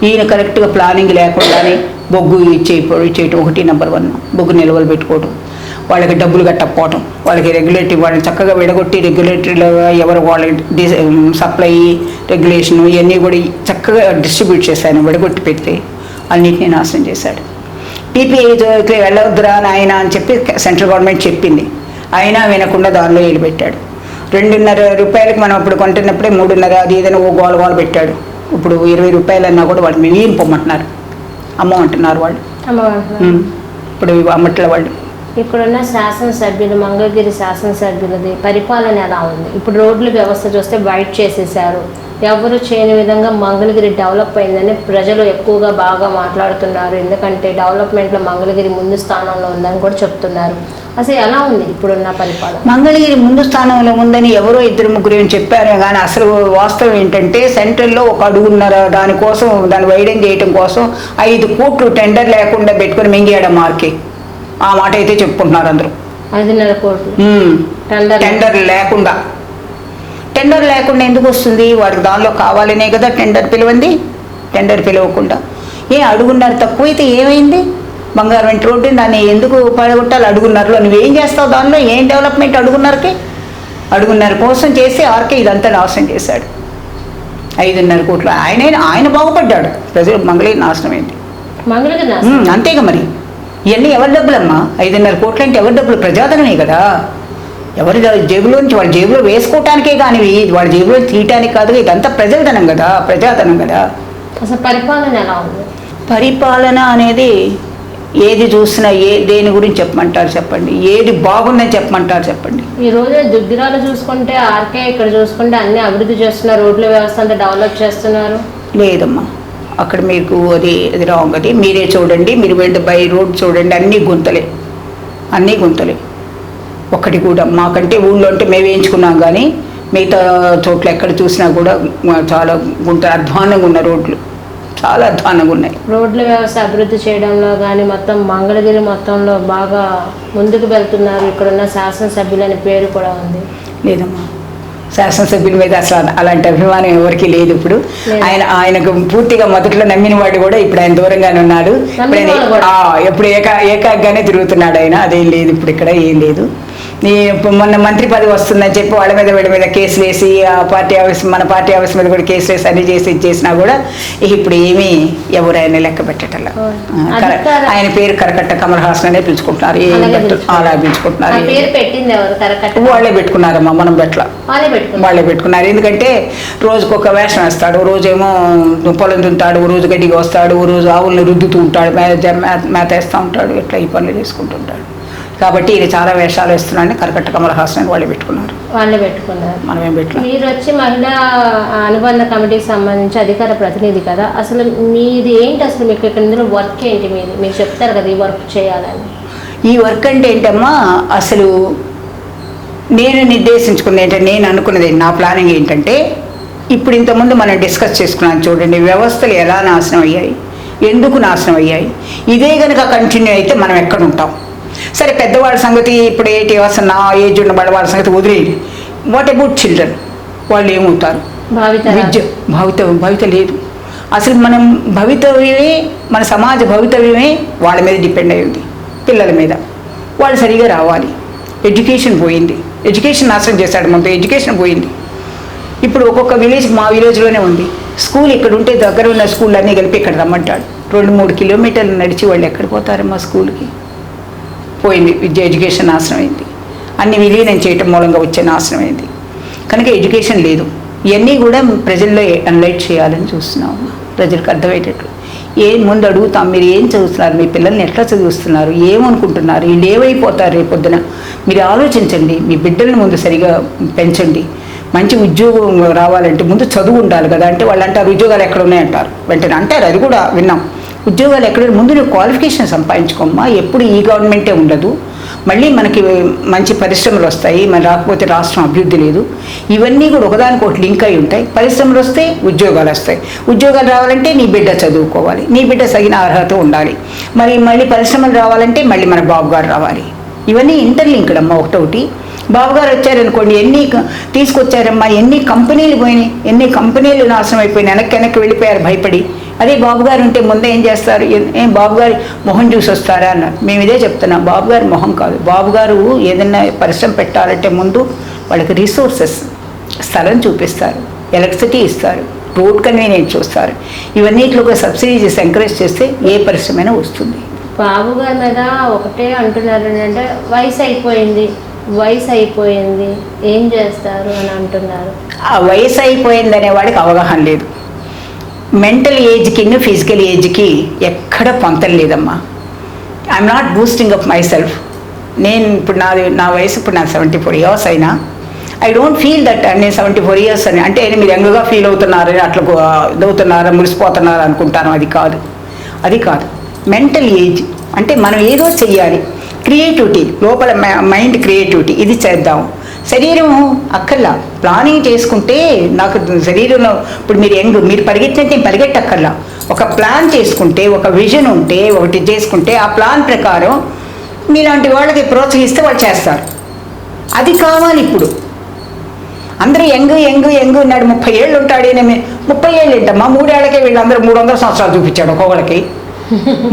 ఈయన కరెక్ట్గా ప్లానింగ్ లేకుండానే బొగ్గు ఇచ్చేయటం ఒకటి నెంబర్ 1. బొగ్గు నిల్వలు పెట్టుకోవడం, వాళ్ళకి డబ్బులు కట్టకపోవటం, వాళ్ళకి రెగ్యులేటరీ వాళ్ళని చక్కగా విడగొట్టి రెగ్యులేటరీలో ఎవరు వాళ్ళ సప్లై రెగ్యులేషను ఇవన్నీ కూడా చక్కగా డిస్ట్రిబ్యూట్ చేశాను. విడగొట్టి పెడితే అన్నింటినీ నాశనం చేశాడు. టీపీఐకి వెళ్ళవద్దురా నాయన అని చెప్పి సెంట్రల్ గవర్నమెంట్ చెప్పింది, అయినా వినకుండా దానిలో వీళ్ళు పెట్టాడు. 2.5 రూపాయలకి మనం ఇప్పుడు కొంటున్నప్పుడే 3.5 అది ఏదైనా గోల పెట్టాడు. ఇప్పుడు 20 రూపాయలు అన్నా కూడా వాళ్ళు మేము ఏం పొమ్మంటున్నారు, అమ్మంటున్నారు వాళ్ళు. ఇప్పుడు అమ్మట్ల వాళ్ళు. ఇక్కడున్న శాసనసభ్యులు, మంగళగిరి శాసనసభ్యులది పరిపాలన ఎలా ఉంది? ఇప్పుడు రోడ్ల వ్యవస్థ చూస్తే వైట్ చేసేసారు, ఎవరు చేయని విధంగా మంగళగిరి డెవలప్ అయిందని ప్రజలు ఎక్కువగా బాగా మాట్లాడుతున్నారు. ఎందుకంటే డెవలప్మెంట్లో మంగళగిరి ముందు స్థానంలో ఉందని కూడా చెప్తున్నారు. అసలు ఎలా ఉంది ఇప్పుడున్న పరిపాలన? మంగళగిరి ముందు స్థానంలో ఉందని ఎవరో 2-3 చెప్పారు, కానీ అసలు వాస్తవం ఏంటంటే సెంట్రల్లో 1.5 అడుగున్నర దానికోసం, దాన్ని వైడెన్ చేయడం కోసం 5 కోట్లు టెండర్ లేకుండా పెట్టుకుని మింగేయడం మార్కే. ఆ మాట అయితే చెప్పుకుంటున్నారు అందరూ. 5.5 కోట్లు టెండర్ లేకుండా. టెండర్ లేకుండా ఎందుకు వస్తుంది? వాడికి దానిలో కావాలనే కదా టెండర్ పిలవండి. టెండర్ పిలవకుండా 1.5 అడుగున్నర తక్కువైతే ఏమైంది? బంగారం వెంట రోడ్డు దాన్ని ఎందుకు పడగొట్టాలి? అడుగున్నరలో నువ్వేం చేస్తావు? దానిలో ఏం డెవలప్మెంట్? 1.5 కోసం చేసి ఆర్కే ఇదంతా నాశనం చేశాడు. 5.5 కోట్లు ఆయన బాగుపడ్డాడు, ప్రజలు మంగళగిరి నాశనం అయింది. అంతేగా మరి. ఇవన్నీ ఎవరి డబ్బులమ్మా? 5.5 కోట్లు అంటే ఎవరి డబ్బులు? ప్రజాధనమే కదా. ఎవరి జేబులోంచి వాళ్ళ జేబులో వేసుకోవటానికే కానీ వాళ్ళ జేబులో తీయటానికి కాదు, ఇదంతా ప్రజాధనం కదా, ప్రజాధనం కదా. అసలు పరిపాలన ఎలా ఉంది? పరిపాలన అనేది ఏది చూసినా దేని గురించి చెప్పమంటారు చెప్పండి? ఏది బాగుందని చెప్పమంటారు చెప్పండి? ఈ రోజు దుగ్గిరాలు చూసుకుంటే ఆర్కే, ఇక్కడ చూసుకుంటే అన్ని అభివృద్ధి చేస్తున్నారు, రోడ్ల వ్యవస్థ అంతా డెవలప్ చేస్తున్నారు. లేదమ్మా, అక్కడ మీకు అది రాంగ్. అది మీరే చూడండి, మీరు వెళ్ళి బై రోడ్ చూడండి, అన్నీ గుంతలే. ఒక్కటి కూడా మాకంటే ఊళ్ళో అంటే మేము వేయించుకున్నాం, కానీ మిగతా చోట్ల ఎక్కడ చూసినా కూడా చాలా అధ్వానంగా ఉన్న రోడ్లు, చాలా అధ్వానంగా ఉన్నాయి. రోడ్ల వ్యవస్థ అభివృద్ధి చేయడంలో కానీ మొత్తం మంగళగిరి మొత్తంలో బాగా ముందుకు వెళ్తున్నారు. ఇక్కడున్న శాసనసభ్యులని పేరు కూడా ఉంది. లేదమ్మా, శాసనసభ్యుల మీద అసలు అలాంటి అభిమానం ఎవరికి లేదు. ఇప్పుడు ఆయనకు పూర్తిగా మొదట్లో నమ్మిన వాడు కూడా ఇప్పుడు ఆయన దూరంగానే ఉన్నాడు. ఎప్పుడు ఏకాగ్గానే తిరుగుతున్నాడు ఆయన. అదేం లేదు, ఇప్పుడు ఇక్కడ ఏం లేదు. మొన్న మంత్రి పదవి వస్తుందని చెప్పి వాళ్ళ మీద వీళ్ళ మీద కేసులు వేసి మన పార్టీ ఆఫీస్ మీద కూడా కేసులు వేసి అన్ని చేసి ఇచ్చేసినా కూడా ఇప్పుడు ఏమీ ఎవరు ఆయన లెక్క పెట్టటల్లా. ఆయన పేరు కరకట్ట కమల్ హాసన్ అనే పిలుచుకుంటున్నారు, అలా పిలుచుకుంటున్నారు. వాళ్ళే పెట్టుకున్నారమ్మా, మనం పెట్టలా, వాళ్ళే పెట్టుకున్నారు. ఎందుకంటే రోజుకొక వేషం వేస్తాడు. రోజేమో పొలం దుంతాడు, రోజు గడ్డిగా వస్తాడు, రోజు ఆవుల్ని రుద్దుతూ ఉంటాడు, మేత వేస్తూ ఉంటాడు, ఇట్లా ఈ పనులు చేసుకుంటుంటాడు. కాబట్టి ఈయన చాలా వేషాలు వేస్తున్నాడని కరకట్ట కమల్ హాసన్ వాళ్ళే పెట్టుకున్నారు. మనమేం పెట్టలేదు. మీరు వచ్చి మహిళా అనుబంధ కమిటీకి సంబంధించి అధికార ప్రతినిధి కదా, అసలు మీది ఏంటి? అసలు మీకు ఇందులో వర్క్ ఏంటి? మీరు చెప్తారు కదా ఈ వర్క్ చేయాలని. ఈ వర్క్ అంటే ఏంటమ్మా, అసలు నేను నిర్దేశించుకున్నది ఏంటంటే, నేను అనుకున్నది, నా ప్లానింగ్ ఏంటంటే, ఇప్పుడు ఇంతకుముందు మనం డిస్కస్ చేసుకున్నాం చూడండి, వ్యవస్థలు ఎలా నాశనం అయ్యాయి, ఎందుకు నాశనం అయ్యాయి. ఇదే కనుక కంటిన్యూ అయితే మనం ఎక్కడ ఉంటాం? సరే, పెద్దవాళ్ళ సంగతి ఇప్పుడు 80 years నా ఏజ్ ఉన్న వాళ్ళ సంగతి వదిలేయండి. What about children? వాళ్ళు ఏమవుతారు? విద్య భవిత లేదు. అసలు మనం భవితవ్యమే, మన సమాజ భవితవ్యమే వాళ్ళ మీద డిపెండ్ అయి ఉంది, పిల్లల మీద. వాళ్ళు సరిగా రావాలి. ఎడ్యుకేషన్ పోయింది, ఎడ్యుకేషన్ నాశనం చేశాడు. ముందు ఎడ్యుకేషన్ పోయింది. ఇప్పుడు ఒక్కొక్క విలేజ్, మా విలేజ్లోనే ఉంది స్కూల్. ఇక్కడ ఉంటే దగ్గర ఉన్న స్కూల్ అన్నీ కలిపి ఇక్కడ రమ్మంటాడు. 2-3 కిలోమీటర్లు నడిచి వాళ్ళు ఎక్కడ పోతారమ్మా స్కూల్కి? పోయింది. ఎడ్యుకేషన్ నాశనం అయింది. అన్ని విలీనం చేయటం మూలంగా వచ్చే నాశనం అయింది. కనుక ఎడ్యుకేషన్ లేదు. ఇవన్నీ కూడా ప్రజల్లో అన్లైట్ చేయాలని చూస్తున్నాము, ప్రజలకు అర్థమయ్యేటట్లు. ముందు అడుగుతాం, మీరు ఏం చదువుతున్నారు, మీ పిల్లల్ని ఎట్లా చదివిస్తున్నారు, ఏమనుకుంటున్నారు, వీళ్ళు ఏమైపోతారు రేపొద్దున, మీరు ఆలోచించండి. మీ బిడ్డల్ని ముందు సరిగా పెంచండి. మంచి ఉద్యోగం రావాలంటే ముందు చదువు ఉండాలి కదా. అంటే వాళ్ళు అంటారు ఉద్యోగాలు ఎక్కడ ఉన్నాయంటారు, వెంటనే అంటారు. అది కూడా విన్నాం. ఉద్యోగాలు ఎక్కడ, ముందు నువ్వు క్వాలిఫికేషన్ సంపాదించుకోమ్మా. ఎప్పుడు ఈ గవర్నమెంటే ఉండదు, మళ్ళీ మనకి మంచి పరిశ్రమలు వస్తాయి. మరి రాకపోతే రాష్ట్రం అభివృద్ధి లేదు. ఇవన్నీ కూడా ఒకదానికొకటి లింక్ అయి ఉంటాయి. పరిశ్రమలు వస్తే ఉద్యోగాలు వస్తాయి. ఉద్యోగాలు రావాలంటే నీ బిడ్డ చదువుకోవాలి, నీ బిడ్డ తగిన అర్హత ఉండాలి. మళ్ళీ పరిశ్రమలు రావాలంటే మళ్ళీ మన బాబు గారు రావాలి. ఇవన్నీ ఇంటర్లింక్డ్ అమ్మా. ఒకటొకటి బాబుగారు వచ్చారనుకోండి, ఎన్ని తీసుకొచ్చారమ్మా, ఎన్ని కంపెనీలు పోయినాయి, ఎన్ని కంపెనీలు నాశనం అయిపోయినాయి, వెనక్కి వెళ్ళిపోయారు భయపడి. అదే బాబుగారు ఉంటే ముందే ఏం చేస్తారు, ఏం బాబుగారి మొహం చూసి వస్తారా అన్నారు. మేము ఇదే చెప్తున్నాం, బాబుగారి మొహం కాదు. బాబుగారు ఏదైనా పరిశ్రమ పెట్టాలంటే ముందు వాళ్ళకి రిసోర్సెస్, స్థలం చూపిస్తారు, ఎలక్ట్రిసిటీ ఇస్తారు, రోడ్ కన్వీనియన్స్ చూస్తారు. ఇవన్నిటిలో ఒక సబ్సిడీ చేసి ఎంకరేజ్ చేస్తే ఏ పరిశ్రమైనా వస్తుంది. బాబుగారి మీద ఒకటే అంటున్నారు అంటే వయసు అయిపోయింది ఏం చేస్తారు అని అంటున్నారు. ఆ వయసు అయిపోయింది అనేవాడికి అవగాహన లేదు. మెంటల్ ఏజ్కి ఫిజికల్ ఏజ్కి ఎక్కడ పొంతం లేదమ్మా. I'm not boosting up my self. నేను ఇప్పుడు నా వయసు ఇప్పుడు నాకు 74 years అయినా ఐ డోంట్ ఫీల్ దట్ నేను 74 years అని అంటే మీరు యంగ్గా ఫీల్ అవుతున్నారని అట్లా ఇదవుతున్నారా, మురిసిపోతున్నారా అనుకుంటాను. అది కాదు. మెంటల్ ఏజ్ అంటే మనం ఏదో చెయ్యాలి. క్రియేటివిటీ, లోపల మైండ్ క్రియేటివిటీ, ఇది చేద్దాం. శరీరం అక్కర్లా, ప్లానింగ్ చేసుకుంటే నాకు శరీరంలో ఇప్పుడు మీరు పరిగెత్తినట్టు పరిగెట్టక్కర్లా. ఒక ప్లాన్ చేసుకుంటే, ఒక విజన్ ఉంటే, ఒకటి చేసుకుంటే ఆ ప్లాన్ ప్రకారం మీలాంటి వాళ్ళకి ప్రోత్సహిస్తే వాళ్ళు చేస్తారు. అది కావాలి. ఇప్పుడు అందరూ యంగ్ ఉన్నాడు, 30 ఏళ్ళు ఉంటాడు. 30 ఏళ్ళు ఏంటమ్మా, 3 ఏళ్ళకే వీళ్ళందరూ 300 సంవత్సరాలు చూపించాడు ఒక్కొక్కరికి.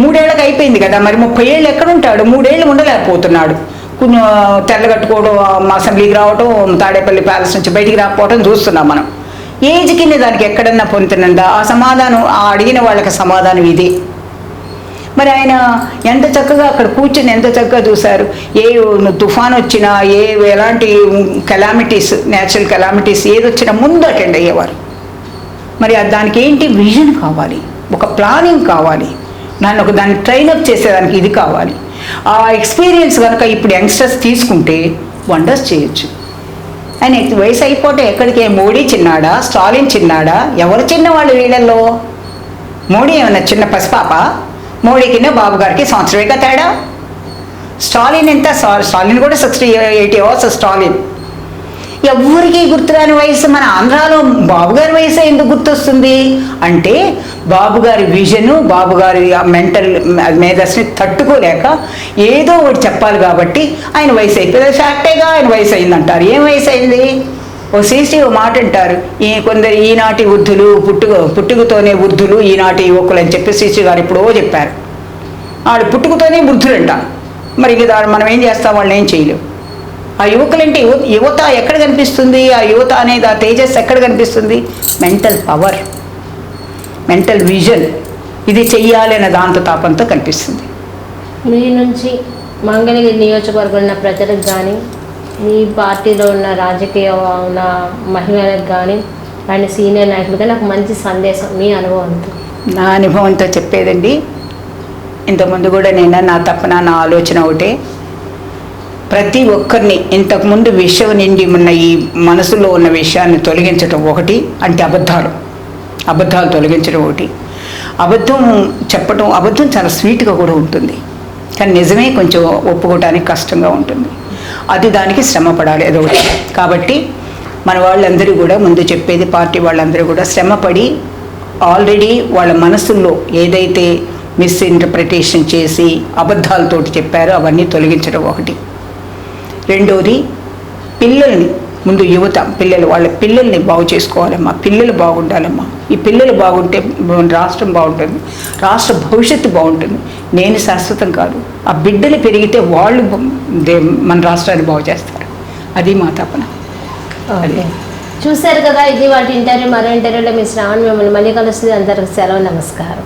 3 ఏళ్ళకి అయిపోయింది కదా, మరి 30 ఏళ్ళు ఎక్కడ ఉంటాడు? 3 ఏళ్ళు ఉండలేకపోతున్నాడు. కొంచెం తెల్లగట్టుకోవడం, అసెంబ్లీకి రావడం, తాడేపల్లి ప్యాలెస్ నుంచి బయటికి రాకపోవడం చూస్తున్నాం మనం. ఏజ్ కింద దానికి ఎక్కడన్నా పొందుతుందా? ఆ సమాధానం, ఆ అడిగిన వాళ్ళకి సమాధానం ఇది. మరి ఆయన ఎంత చక్కగా అక్కడ కూర్చొని ఎంత చక్కగా చూశారు. ఏ తుఫాన్ వచ్చినా, ఎలాంటి కెలామిటీస్, న్యాచురల్ కెలామిటీస్ ఏది వచ్చినా ముందు అటెండ్ అయ్యేవారు. మరి దానికి ఏంటి, విజన్ కావాలి, ఒక ప్లానింగ్ కావాలి, దాన్ని ట్రైనప్ చేసేదానికి ఇది కావాలి. ఆ ఎక్స్పీరియన్స్ కనుక ఇప్పుడు యంగ్స్టర్స్ తీసుకుంటే వండర్స్ చేయొచ్చు. ఆయన వయసు అయిపోతే ఎక్కడికి, మోడీ చిన్నాడా, స్టాలిన్ చిన్నాడా, ఎవరు చిన్నవాళ్ళు వీళ్ళల్లో? మోడీ ఏమన్నా చిన్న పసిపాప? మోడీకి బాబు గారికి సంవత్సరమేగా తేడా. స్టాలిన్ ఎంత? స్టాలిన్ కూడా 60-80 years స్టాలిన్. ఎవరికి గుర్తురాని వయసు. మన ఆంధ్రాలో బాబుగారి వయసు ఎందుకు గుర్తొస్తుంది అంటే, బాబుగారి విజను, బాబుగారి మెంటల్ మేధస్ని తట్టుకోలేక ఏదో ఒకటి చెప్పాలి కాబట్టి ఆయన వయసు అయిపోయింది. ఫ్యాక్టేగా ఆయన వయసు అయిందంటారు. ఏం వయసు అయింది? ఓ శ్రీశ్రీ ఓ మాట అంటారు, కొందరు ఈనాటి వృద్ధులు పుట్టుకతోనే వృద్ధులు, ఈనాటి యువకులు అని చెప్పి శ్రీశ్రీ గారు ఎప్పుడో చెప్పారు. వాళ్ళు పుట్టుకతోనే వృద్ధులంట. మరి ఇంక మనం ఏం చేస్తాం, వాళ్ళని ఏం చేయలేం. ఆ యువకులంటే యువత ఎక్కడ కనిపిస్తుంది? ఆ యువత అనేది, ఆ తేజస్ ఎక్కడ కనిపిస్తుంది? మెంటల్ పవర్, మెంటల్ విజన్, ఇది చెయ్యాలి అనే దాంతో తాపంతో కనిపిస్తుంది. మీ నుంచి మంగళగిరి నియోజకవర్గంలో ఉన్న ప్రజలకు కానీ, మీ పార్టీలో ఉన్న రాజకీయ ఉన్న మహిళలకు కానీ, అండ్ సీనియర్ నాయకులుగా నాకు మంచి సందేశం మీ అనుభవంతో. నా అనుభవంతో చెప్పేదండి, ఇంతకుముందు కూడా నా తప్పన, నా ఆలోచన ఒకటే, ప్రతి ఒక్కరిని ఇంతకుముందు విషయం నిండి ఉన్న ఈ మనసులో ఉన్న విషయాన్ని తొలగించడం ఒకటి, అంటే అబద్ధాలు తొలగించడం ఒకటి. అబద్ధం చెప్పడం, అబద్ధం చాలా స్వీట్గా కూడా ఉంటుంది, కానీ నిజమే కొంచెం ఒప్పుకోవడానికి కష్టంగా ఉంటుంది. అది దానికి శ్రమ పడాలి, అదొకటి. కాబట్టి మన వాళ్ళందరూ కూడా, ముందు చెప్పేది పార్టీ వాళ్ళందరూ కూడా శ్రమపడి ఆల్రెడీ వాళ్ళ మనసుల్లో ఏదైతే మిస్ఇంటర్ప్రిటేషన్ చేసి అబద్ధాలతోటి చెప్పారో అవన్నీ తొలగించడం ఒకటి. రెండోది, పిల్లల్ని ముందు యువత, వాళ్ళ పిల్లల్ని బాగు చేసుకోవాలమ్మా. పిల్లలు బాగుండాలమ్మా. ఈ పిల్లలు బాగుంటే రాష్ట్రం బాగుంటుంది, రాష్ట్ర భవిష్యత్తు బాగుంటుంది. నేను శాశ్వతం కాదు. ఆ బిడ్డలు పెరిగితే వాళ్ళు మన రాష్ట్రాన్ని బాగు చేస్తారు. అది మా తపన. ఓకే, చూశారు కదా, ఇది వాటి ఇంటర్వ్యూ. మరో ఇంటర్వ్యూలో మీ శ్రావణ్ మిమ్మల్ని మళ్ళీ కలుస్తుంది. అందరికి సెలవు, నమస్కారం.